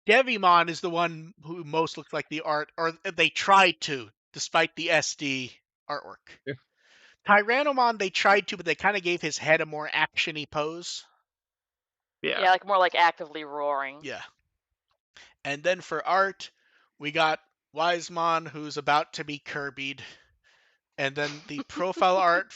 Devimon is the one who most looks like the art, or they tried to, despite the SD artwork. Tyrannomon they tried to, but they kind of gave his head a more actiony pose. Yeah. Yeah, like more like actively roaring. Yeah. And then for art, we got Wisemon who's about to be Kirby'd. And then the profile art,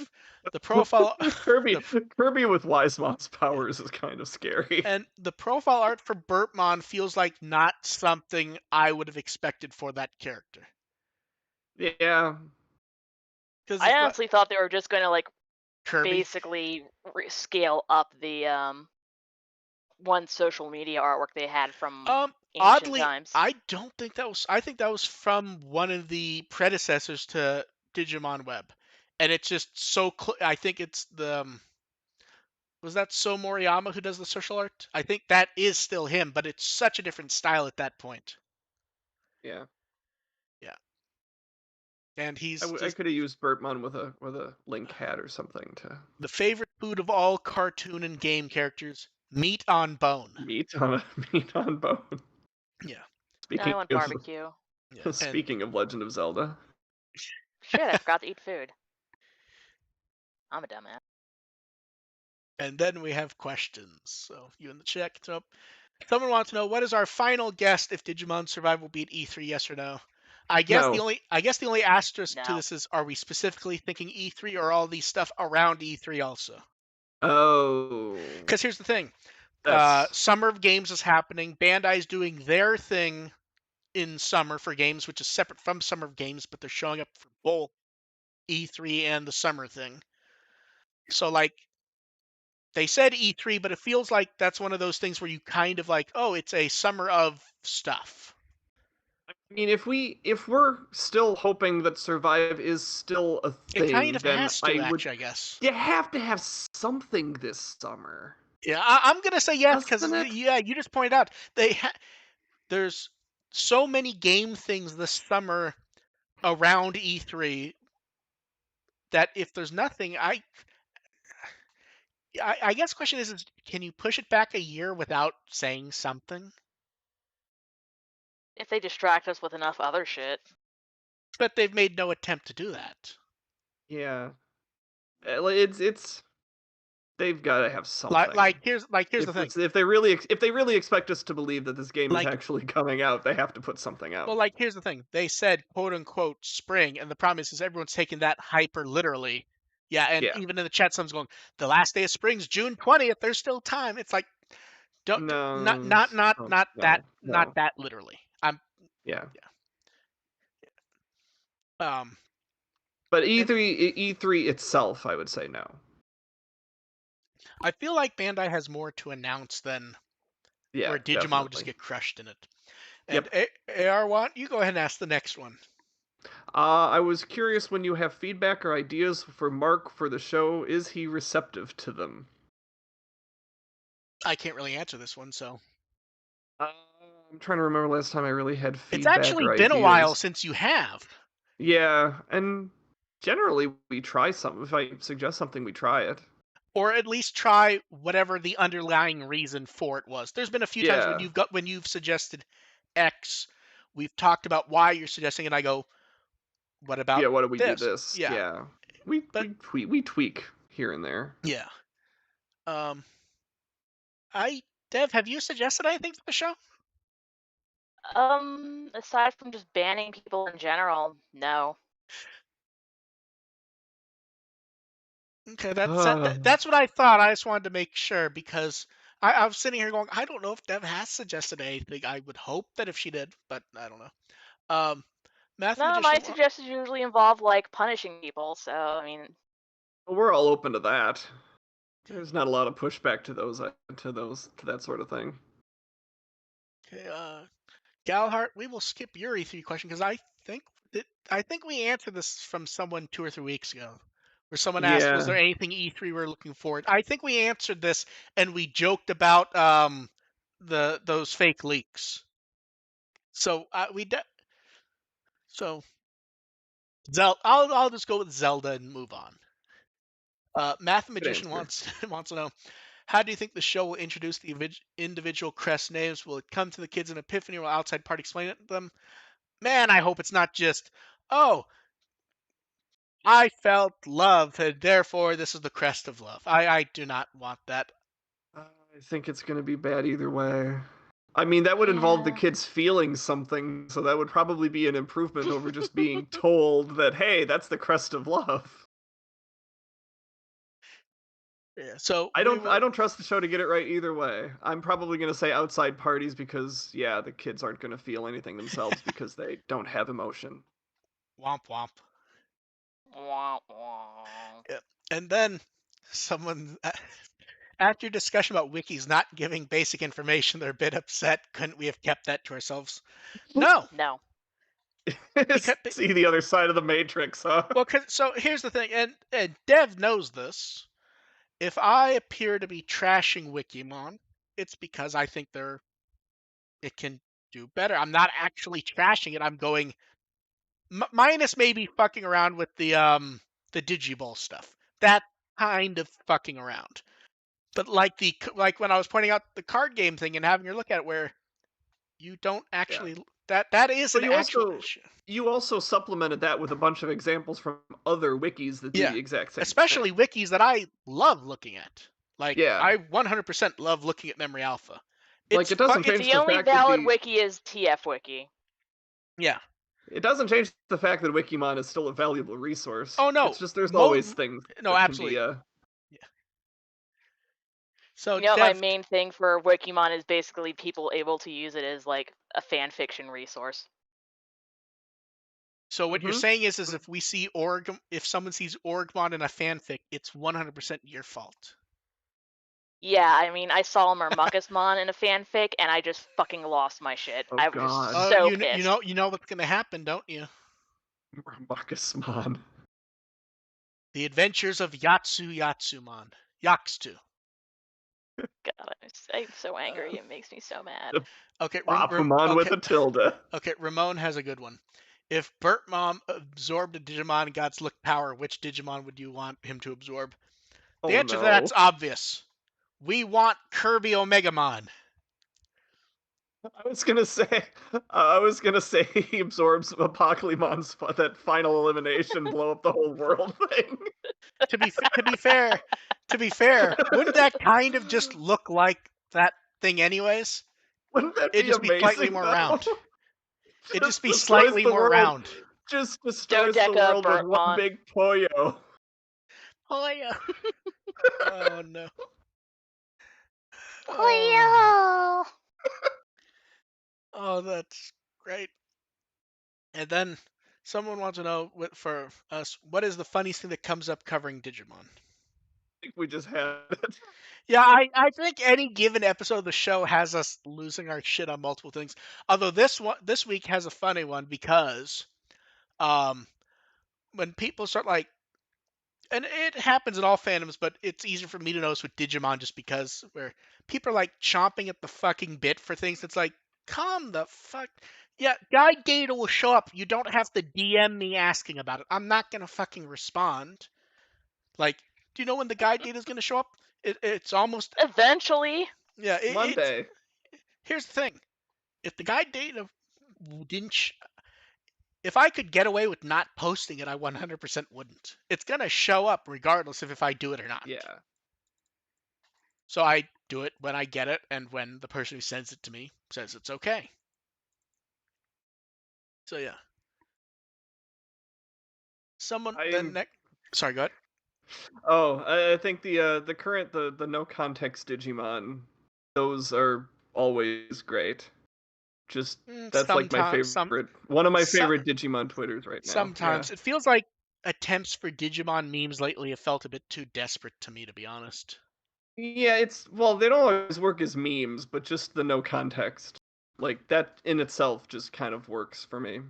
the profile, Kirby the Kirby with Wisemon's yeah. powers is kind of scary. And the profile art for Burpmon feels like not something I would have expected for that character. Yeah. Because I it's like honestly thought they were just going to like Kirby. basically scale up the one social media artwork they had from Um, ancient Oddly, times. I don't think that was. I think that was from one of the predecessors to Digimon Web, and it's just so. I think it's the. Was that So Moriyama who does the social art? I think that is still him, but it's such a different style at that point. Yeah. Yeah, and I, he's I just could have used Bertmon with a Link hat or something to the favorite food of all cartoon and game characters: meat on bone. meat on a meat on bone. Yeah, No, I Speaking want of barbecue. yeah, and speaking of Legend of Zelda. Shit, I forgot to eat food. I'm a dumbass. and then we have questions. So you in the chat can throw up. Someone wants to know what is our final guess if Digimon Survive will beat E3, yes or no? No. I guess the only asterisk to No. this is, are we specifically thinking E3 or all these stuff around E3 also? Oh. Because here's the thing, That's Summer of Games is happening. Bandai's doing their thing in summer for games, which is separate from Summer of Games, but they're showing up for both E3 and the summer thing. So like they said E3, but it feels like that's one of those things where you kind of like, oh, it's a summer of stuff. I mean, if we're still hoping that Survive is still a It kind thing, of then has to, I would. actually, I guess. You have to have something this summer, Yeah, I'm gonna say yes because doesn't it? yeah, you just pointed out there's so many game things this summer around E3 that if there's nothing, I guess the question is can you push it back a year without saying something? If they distract us with enough other shit. But they've made no attempt to do that. Yeah. It's they've got to have something. Here's the thing. If they really expect us to believe that this game is Like actually coming out, they have to put something Well, out. like here's the thing. They said quote unquote spring, and the problem is everyone's taking that hyper literally. Yeah, and Yeah. even in the chat, someone's going, "The last day of spring's June 20th. There's still time." It's like, No. No. not No. that literally. I'm Yeah. yeah. Um, But and E3 itself, I would say no. I feel like Bandai has more to announce than Yeah, where Digimon would just definitely. get crushed in it. And Yep. AR want you go ahead and ask the next one. I was curious when you have feedback or ideas for Mark for the show, is he receptive to them? I can't really answer this one, so Uh, I'm trying to remember last time I really had it's feedback actually or been a while ideas. since you have. Yeah, and generally we try something. If I suggest something, we try it. Or at least try whatever the underlying reason for it was. There's been a few times Yeah. when you've suggested X, we've talked about why you're suggesting it, and I go, what about Yeah, why do we do this? this? Yeah. Yeah. We But we tweak we tweak here and there. yeah. Um I Dev, have you suggested anything for the show? Aside from just banning people in general, no. Okay, that's what I thought. I just wanted to make sure because I was sitting here going, I don't know if Dev has suggested anything. I would hope that if she did, but I don't know. Math No, my Magician suggestions usually involve like punishing people, so I mean, We're all open to that. There's not a lot of pushback to that sort of thing. Okay, Galhart, we will skip your E3 question because think I think we answered this from someone 2 or 3 weeks ago, where someone asked, "Was Yeah. there anything E3 we're looking forward?" I think we answered this, and we joked about those fake leaks. So so I'll just go with Zelda and move on. Good Mathematician answer. wants to know, how do you think the show will introduce the individual crest names? Will it come to the kids in Epiphany or will outside party explain it to them? Man, I hope it's not just, oh, I felt love, and therefore this is the crest of love. I do not want that. I think it's gonna be bad either way. I mean, that would involve the yeah. kids feeling something, so that would probably be an improvement over just being told that, hey, that's the crest of love. Yeah, so I we don't I will. don't trust the show to get it right either way. I'm probably gonna say outside parties because yeah, the kids aren't gonna feel anything themselves because they don't have emotion. Womp womp. Wah, wah. Yep. And then someone, after discussion about wikis not giving basic information, they're a bit upset. Couldn't we have kept that to ourselves? No, No. because See the other side of the matrix, huh? well, so here's the thing, and Dev knows this. If I appear to be trashing Wikimon, it's because I think it can do better. I'm not actually trashing it. I'm going minus maybe fucking around with the Digiball stuff. That kind of fucking around. But like when I was pointing out the card game thing and having her look at it, where you don't Yeah. actually that is But an actual you also supplemented that with a bunch of examples from other wikis that do yeah, the exact same thing. especially wikis that I love looking at. Like Yeah. I 100% love looking at Memory Alpha. Like, It's it doesn't it's change The the only fact that valid wiki is TF Wiki. yeah. it doesn't change the fact that Wikimon is still a valuable resource. Oh no, It's just there's always things no, that can be absolutely. Yeah. So You know, my Dev, main thing for Wikimon is basically people able to use it as like a fan fiction resource. so what you're Mhm. saying is if we see if someone sees Orgmon in a fanfic, it's 100% your fault. Yeah, I mean, I saw Murmuckusmon in a fanfic, and I just fucking lost my shit. Oh, I was God. just so You pissed. know what's gonna happen, don't you? Marcusmon. The Adventures of Yatsumon. Yakstu. God, I'm so angry. It makes me so mad. Okay, Bapumon with okay, a tilde. okay. Ramon has a good one. If Bertmom absorbed a Digimon God's Look power, which Digimon would you want him to absorb? The Oh answer to that's no. obvious. We want Kirby Omegamon. I was gonna say he absorbs Apoclymon's that final elimination, blow up the whole world thing. To be fair, wouldn't that kind of just look like that thing anyways? Wouldn't that It'd be just be slightly amazing more though? round. It'd just Just be destroys slightly the more world. round. Just destroys the Dodeca world with one Bertmon. big Poyo. Oh yeah. Oh no. Oh, Poyo! oh, that's great. And then someone wants to know for us, what is the funniest thing that comes up covering Digimon? I think we just had it. Yeah, I think any given episode of the show has us losing our shit on multiple things. Although this week has a funny one because um when people start like, and it happens in all fandoms, but it's easier for me to notice with Digimon just because where people are like chomping at the fucking bit for things. It's like, calm the fuck. Yeah, guide data will show up. You don't have to DM me asking about it. I'm not gonna fucking respond. Like, do you know when the guide data is gonna show up? It's almost Eventually. yeah. It's Monday. here's the thing. If the guide data didn't, if I could get away with not posting it, I 100% wouldn't. It's gonna show up regardless of if I do it or not. Yeah. So I do it when I get it, and when the person who sends it to me says it's okay. So yeah. Someone I then am. next. Sorry, go ahead. Oh, I think the current the no context Digimon, those are always great. Just that's like my Sometimes, favorite, one of my so, favorite Digimon Twitters right now. Yeah. sometimes it feels like attempts for Digimon memes lately have felt a bit too desperate to me, to be honest. Yeah, well, they don't always work as memes, but just the no context, like that in itself, just kind of works for me.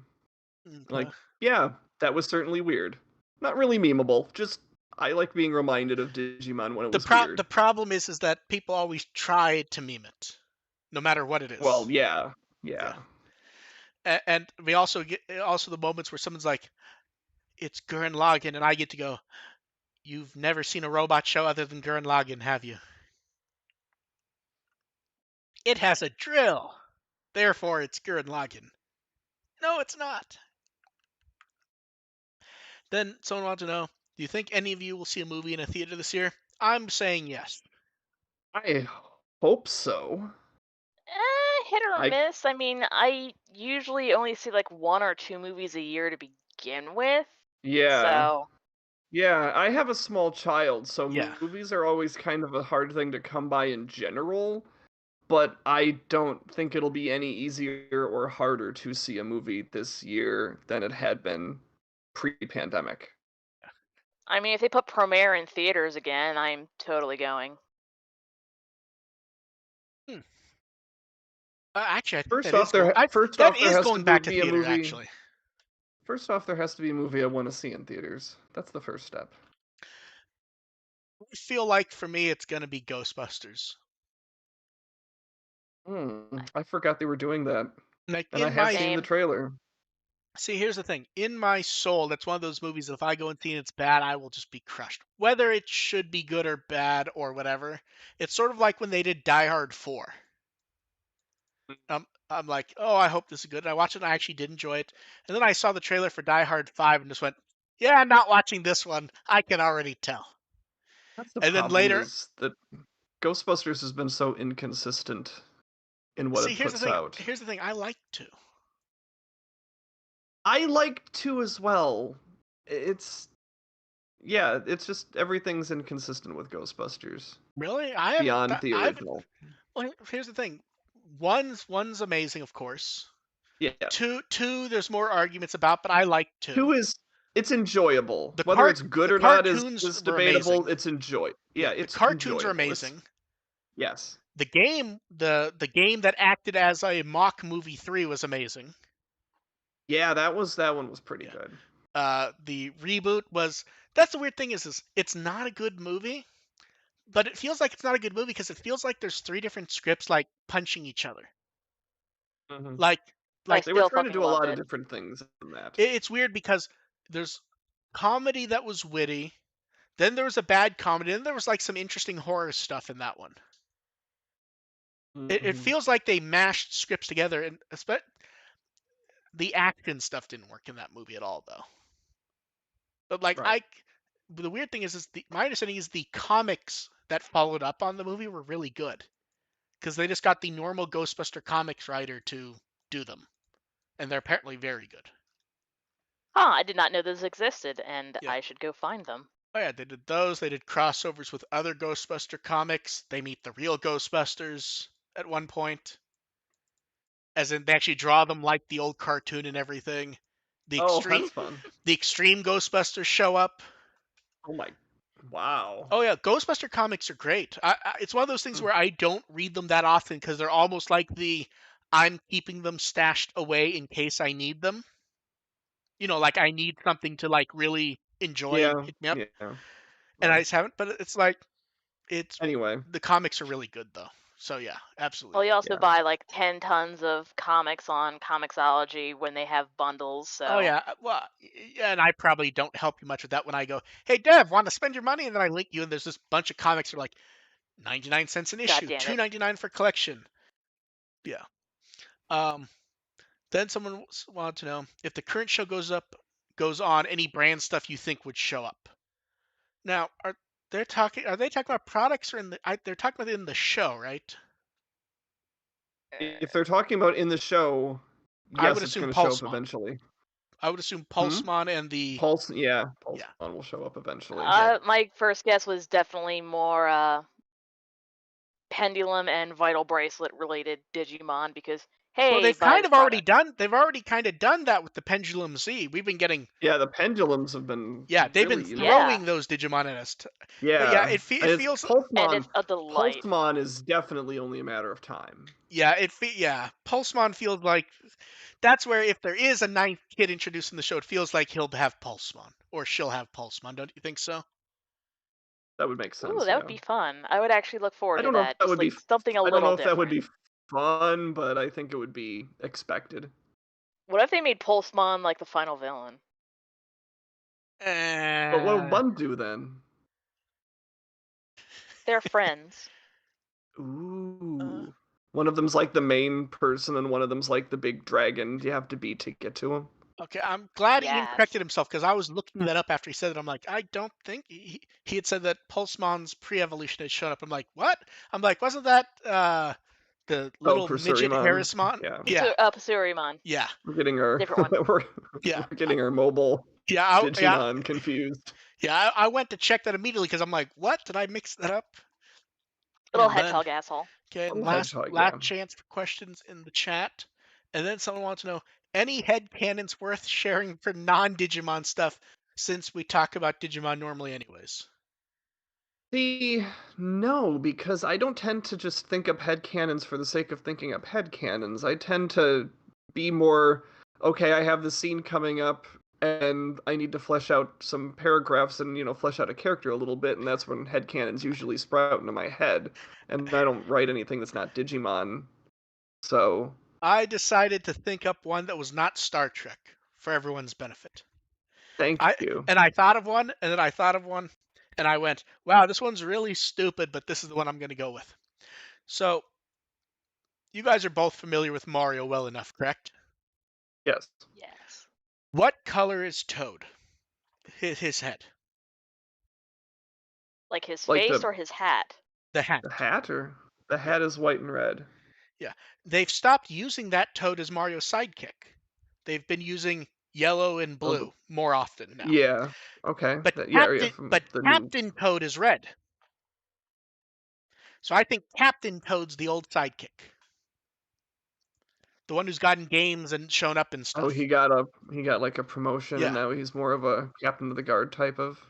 Okay. Like, yeah, that was certainly weird. Not really memeable. Just I like being reminded of Digimon when it was The weird. problem is that people always try to meme it, no matter what it Well, is. yeah, Yeah. yeah. And we also get also the moments where someone's like, "It's Gurren Lagann," and I get to go, "You've never seen a robot show other than Gurren Lagann, have you? It has a drill, therefore it's Gurren Lagann." No, it's not. Then someone wants to know, do you think any of you will see a movie in a theater this year? I'm saying yes. I hope so. Hit or I miss. I mean, I usually only see like 1 or 2 movies a year to begin with. yeah. So, Yeah, I have a small child, so Yeah. movies are always kind of a hard thing to come by in general, but I don't think it'll be any easier or harder to see a movie this year than it had been pre-pandemic. I mean, if they put Premiere in theaters again, I'm totally going. Hmm. Actually, I think First that is off, going. That there is has to going back to be a theater. movie. Actually, First off, there has to be a movie I want to see in theaters. That's the first step. I feel like for me, it's gonna be Ghostbusters. I forgot they were doing that, Like and I in have my seen the Same. trailer. See, here's the thing. In my soul, that's one of those movies. If I go and see it's bad, I will just be crushed. Whether it should be good or bad or whatever, it's sort of like when they did Die Hard 4. I'm like, oh, I hope this is good. And I watched it and I actually did enjoy it. And then I saw the trailer for Die Hard 5 and just went, yeah, I'm not watching this one. I can already tell. That's the And then problem later, is that Ghostbusters has been so inconsistent in what see, it puts out. Here's the thing. I like to. I like to as well. It's it's just everything's inconsistent with Ghostbusters Really? beyond the I haven't. original. Well, here's the thing. One's amazing, of course. Yeah, Two, there's more arguments about, but I like two. two is it's enjoyable. The Whether cart it's good the or not cartoons is were debatable. amazing. It's enjoy. Yeah, Yeah, the it's cartoons are enjoyable. It's amazing. yes. The game that acted as a mock movie 3 was amazing. Yeah, that one was pretty Yeah. good. The reboot was. That's the weird thing is it's not a good movie, but it feels like it's not a good movie because it feels like there's three different scripts like punching each other. Hmm. Like I like They were still trying to fucking do a loved lot of it. different things in that. it's weird because there's comedy that was witty, then there was a bad comedy, and there was like some interesting horror stuff in that one. It Hmm. feels like they mashed scripts together, and the action stuff didn't work in that movie at all, though. But like Right. the weird thing is my understanding is the comics that followed up on the movie were really good because they just got the normal Ghostbuster comics writer to do them, and they're apparently very good. Huh, I did not know those existed, and Yeah. I should go find them. Oh yeah, they did those. They did crossovers with other Ghostbuster comics. They meet the real Ghostbusters at one point, as in they actually draw them like the old cartoon and everything. The Oh, extreme that's fun. the extreme Ghostbusters show up. Oh my, wow. Oh yeah, Ghostbuster comics are great. It's one of those things where I don't read them that often because they're almost like I'm keeping them stashed away in case I need them. Like I need something to like really enjoy and Yeah, pick me up, yeah. and I Well, just haven't. But it's like it's anyway, the comics are really good though. So yeah, absolutely. Well, you also yeah. buy like 10 tons of comics on Comixology when they have bundles, Oh so yeah, well, yeah, and I probably don't help you much with that when I go, "Hey Dev, want to spend your money?" And then I link you, and there's this bunch of comics that are like 99 cents an god issue, damn it. 2.99 for collection. Yeah. Um, Then someone wanted to know if the current show goes on, any brand stuff you think would show up. Now, are they talking about products or they're talking about it in the show, right? If they're talking about in the show, I would yes, it's assume going to show up Pulsemon. eventually. I would assume Hmm? Pulsemon and the yeah. Pulse will show up eventually. Yeah. My first guess was definitely more Pendulum and Vital Bracelet related Digimon because, Well, hey, buy this product. they've already kind of done that with the Pendulum Z. We've been getting Yeah, the pendulums have been Yeah, they've been really Yeah, throwing those Digimon at us. But yeah, yeah, it and it's feels and Pulsemon. it's a delight. Pulsemon is definitely only a matter of time. yeah, Pulsemon feels like that's where if there is a ninth kid introduced in the show, it feels like he'll have Pulsemon or she'll have Pulsemon. Don't you think so? That would make Ooh, sense. that would Yeah. be fun. I would actually look forward I to don't know if that. that Just would like be. something a I don't know little if that would different. be fun, but I think it would be expected. What if they made Pulsemon like the final villain? But what would Uh, one do then? They're friends. uh, Ooh. One of them's like the main person, and one of them's like the big dragon you have to beat to get to him. okay, I'm glad Ian Yes. corrected himself because I was looking that up after he said it. I'm like, I don't think he had said that Pulsemon's pre-evolution had shown up. I'm like, what? I'm like, wasn't that the Oh, little midget Pursurimon. Harrismon? Yeah, Yeah, Pasurimon. yeah, we're getting our Different one. we're, yeah, we're getting our mobile yeah. Digimon confused. Yeah, I went to check that immediately because I'm like, what? Did I mix that up? Little And then, hedgehog asshole. okay, and Little last hedgehog, last yeah. chance for questions in the chat. And then someone wants to know Any headcanons worth sharing for non-Digimon stuff, since we talk about Digimon normally anyways? See, no, because I don't tend to just think up headcanons for the sake of thinking up headcanons. I tend to be more, okay, I have the scene coming up and I need to flesh out some paragraphs and, flesh out a character a little bit, and that's when headcanons usually sprout into my head. And I don't write anything that's not Digimon. So, I decided to think up one that was not Star Trek for everyone's benefit. thank I you. and I thought of one, and then I thought of one, and I went, "Wow, this one's really stupid, but this is the one I'm going to go with." So, you guys are both familiar with Mario well enough, correct? Yes. Yes. What color is Toad? His head, Like his Like face or his hat? the hat. the hat, or the Yeah, hat is white and red. yeah. They've stopped using that Toad as Mario's sidekick. They've been using yellow and Oh, the blue more often now. yeah. Okay. But Yeah, from the new. Captain Toad is red. So I think Captain Toad's the old sidekick, the one who's gotten games and shown up and Oh, stuff. he got like a promotion and Yeah. now he's more of a captain of the guard type of.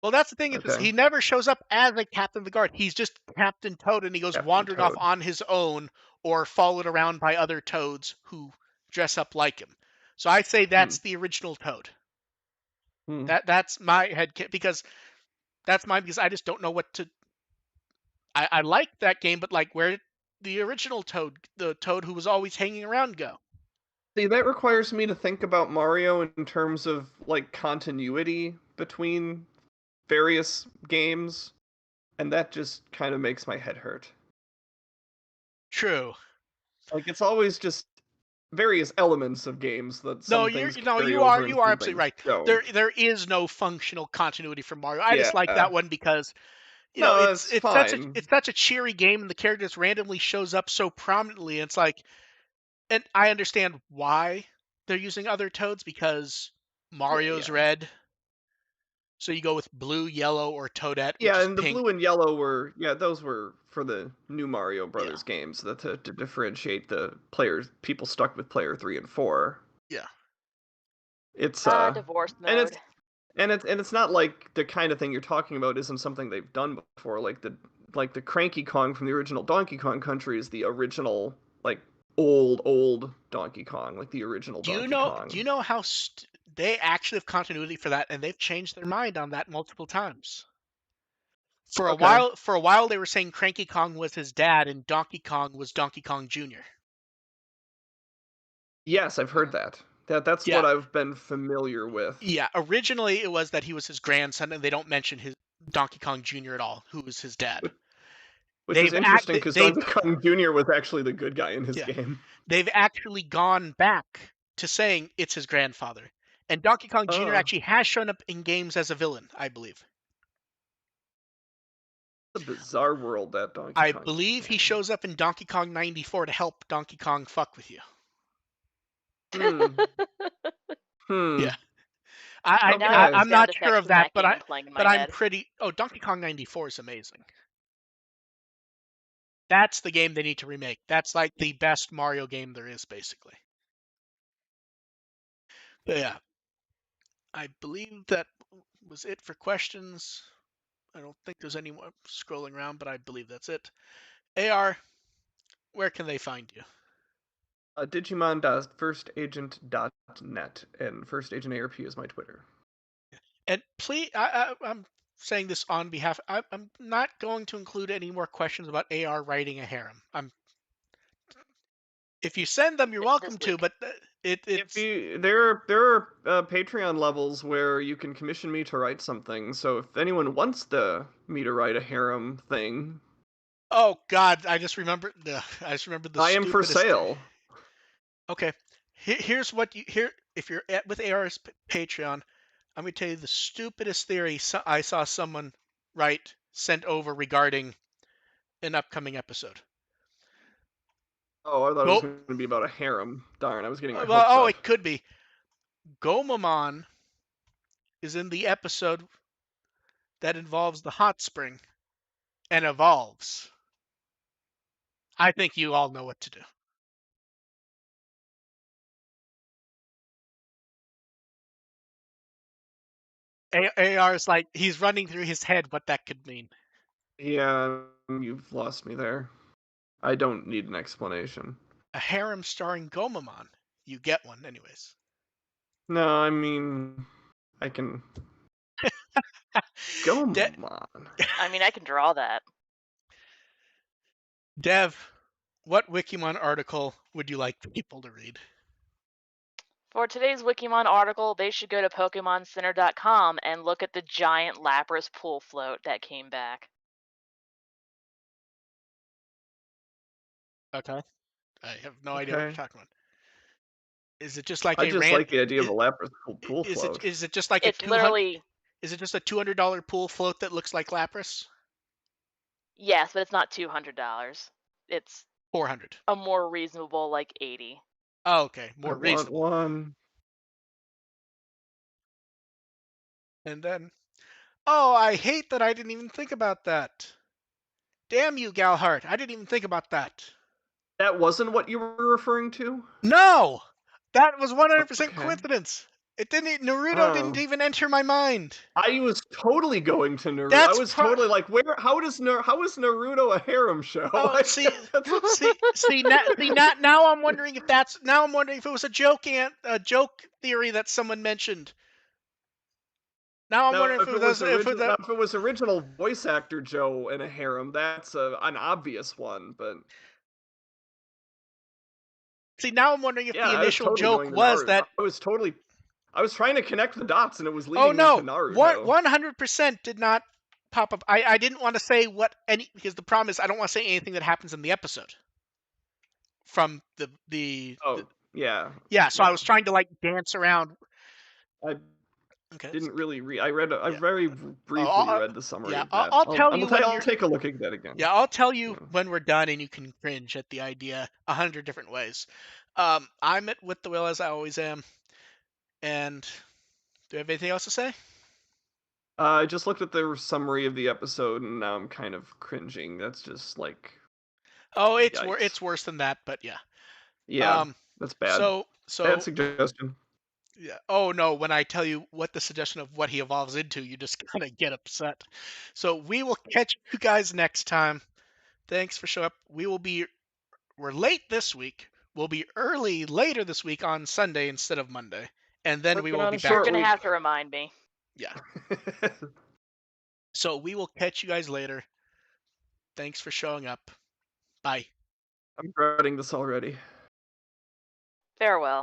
Well, that's the thing is Okay. he never shows up as a captain of the guard. He's just Captain Toad, and he goes Captain wandering off Toad. on his own or followed around by other Toads who dress up like him. So I say Hmm. that's the original Toad. Hmm. That's my head because that's mine because I just don't know what to. I like that game, but like where did the original Toad, the Toad who was always hanging around, go? See, that requires me to think about Mario in terms of like continuity between various games, and that just kind of makes my head hurt. True. Like it's always just various elements of games that No, some things carry you over and are some absolutely things right. don't. There is no functional continuity for Mario. I just Yeah. like that one because No, that's fine. it's such a cheery game, and the character just randomly shows up so prominently. And it's like, and I understand why they're using other Toads because Yeah, Mario's yeah. red, so you go with blue, yellow, or Toadette, which Yeah, is and the pink. blue and yellow were those were for the new Mario Yeah, Brothers games that to differentiate the players people stuck with player 3 and 4. yeah. It's Divorce and mode. it's not like the kind of thing you're talking about isn't something they've done before, like the Cranky Kong from the original Donkey Kong Country is the original like old Donkey Kong, like the original Donkey Do Kong. you know how they actually have continuity for that, and they've changed their mind on that multiple times. Okay. For a while, they were saying Cranky Kong was his dad, and Donkey Kong was Donkey Kong Jr. Yes, I've heard that. That's Yeah, what I've been familiar with. yeah. Originally, it was that he was his grandson, and they don't mention his Donkey Kong Jr. at all, who was his dad. Which is interesting because They've Donkey Kong Jr. was actually the good guy in his yeah game. they've actually gone back to saying it's his grandfather, and Donkey Kong Jr. Oh, actually has shown up in games as a villain, I believe. a bizarre world that Donkey I Kong believe he game. shows up in Donkey Kong 94 to help Donkey Kong fuck with you. Hmm. Hmm. Yeah. Now I have the Okay. I'm not sound sure effects of from that, that game playing in my I'm head. pretty. Oh, Donkey Kong 94 is amazing. That's the game they need to remake. That's like the best Mario game there is, basically. But yeah, I believe that was it for questions. I don't think there's any more scrolling around, but I believe that's it. AR, where can they find you? Digimon.firstagent.net and First Agent ARP is my Twitter. And please, I'm saying this on behalf. I'm not going to include any more questions about AR writing a harem. If you send them, you're This welcome to, week. but If it's. you there are Patreon levels where you can commission me to write something. So if anyone wants me to write a harem thing, Oh God, I just remembered the I am for stupidest. sale. Okay, here's what you here. If you're with AR's Patreon, I'm going to tell you the stupidest theory I saw someone write sent over regarding an upcoming episode. Oh, I thought it was Go going to be about a harem. Darn, I was getting my well, hopes up. it could be. Gomamon is in the episode that involves the hot spring and evolves. I think you all know what to do. AR's like, he's running through his head what that could mean. Yeah, you've lost me there. I don't need an explanation. A harem starring Gomamon. You get one, anyways. No, I mean, I can go De- on. I mean, I can draw that. Dev, what Wikimon article would you like people to read? For today's Wikimon article, they should go to PokemonCenter.com and look at the giant Lapras pool float that came back. Okay. I have no idea what you're Okay. talking about. Is it just like I a just rand? like the idea of a Lapras pool Is float. it just like It's literally, Is it just a $200 pool float that looks like Lapras? yes, but it's not $200. It's 400. a more reasonable, like 80. Oh, okay, I more want reasonable. one. And then, oh, I hate that I didn't even think about that. Damn you, Galhart! I didn't even think about that. That wasn't what you were referring to? No, that was 100% Okay. coincidence. It didn't. Naruto didn't Oh. even enter my mind. I was totally going to Naruto. That's I was totally like, where? How is Naruto a harem show? Oh, see, now I'm wondering if that's now I'm wondering if it was a joke theory that someone mentioned. Now I'm Now, wondering if if it it was was original, now, if it was original voice actor Joe in a harem, that's an obvious one. But see, now I'm wondering if yeah, the I was initial totally joke going to was Naruto. that. I was trying to connect the dots, and it was Oh leading me to no, Naruto. 100% did not pop up. I didn't want to say what any because the problem is I don't want to say anything that happens in the episode from Oh, yeah, yeah. So I yeah. was trying to like dance around. I Okay. didn't really read. I Yeah. very briefly read the summary Yeah. of that. I'll tell you when I'll you're. take a look at that again. Yeah, I'll tell you Yeah. when we're done, and you can cringe at the idea 100 different ways. I'm at with the will as I always am. And do you have anything else to say? I just looked at the summary of the episode, and now I'm kind of cringing. That's just like, Oh, yikes. it's worse than that, but yeah. Yeah, Um, that's bad. so Bad so suggestion. yeah. Oh no, when I tell you what the suggestion of what he evolves into, you just kind of get upset. So we will catch you guys next time. Thanks for showing up. We're late this week. We'll be early later this week on Sunday instead of Monday, and then we Working will on be a back You're short to gonna week. have to remind me. yeah. So we will catch you guys later. Thanks for showing up. Bye. I'm dreading this already. Farewell.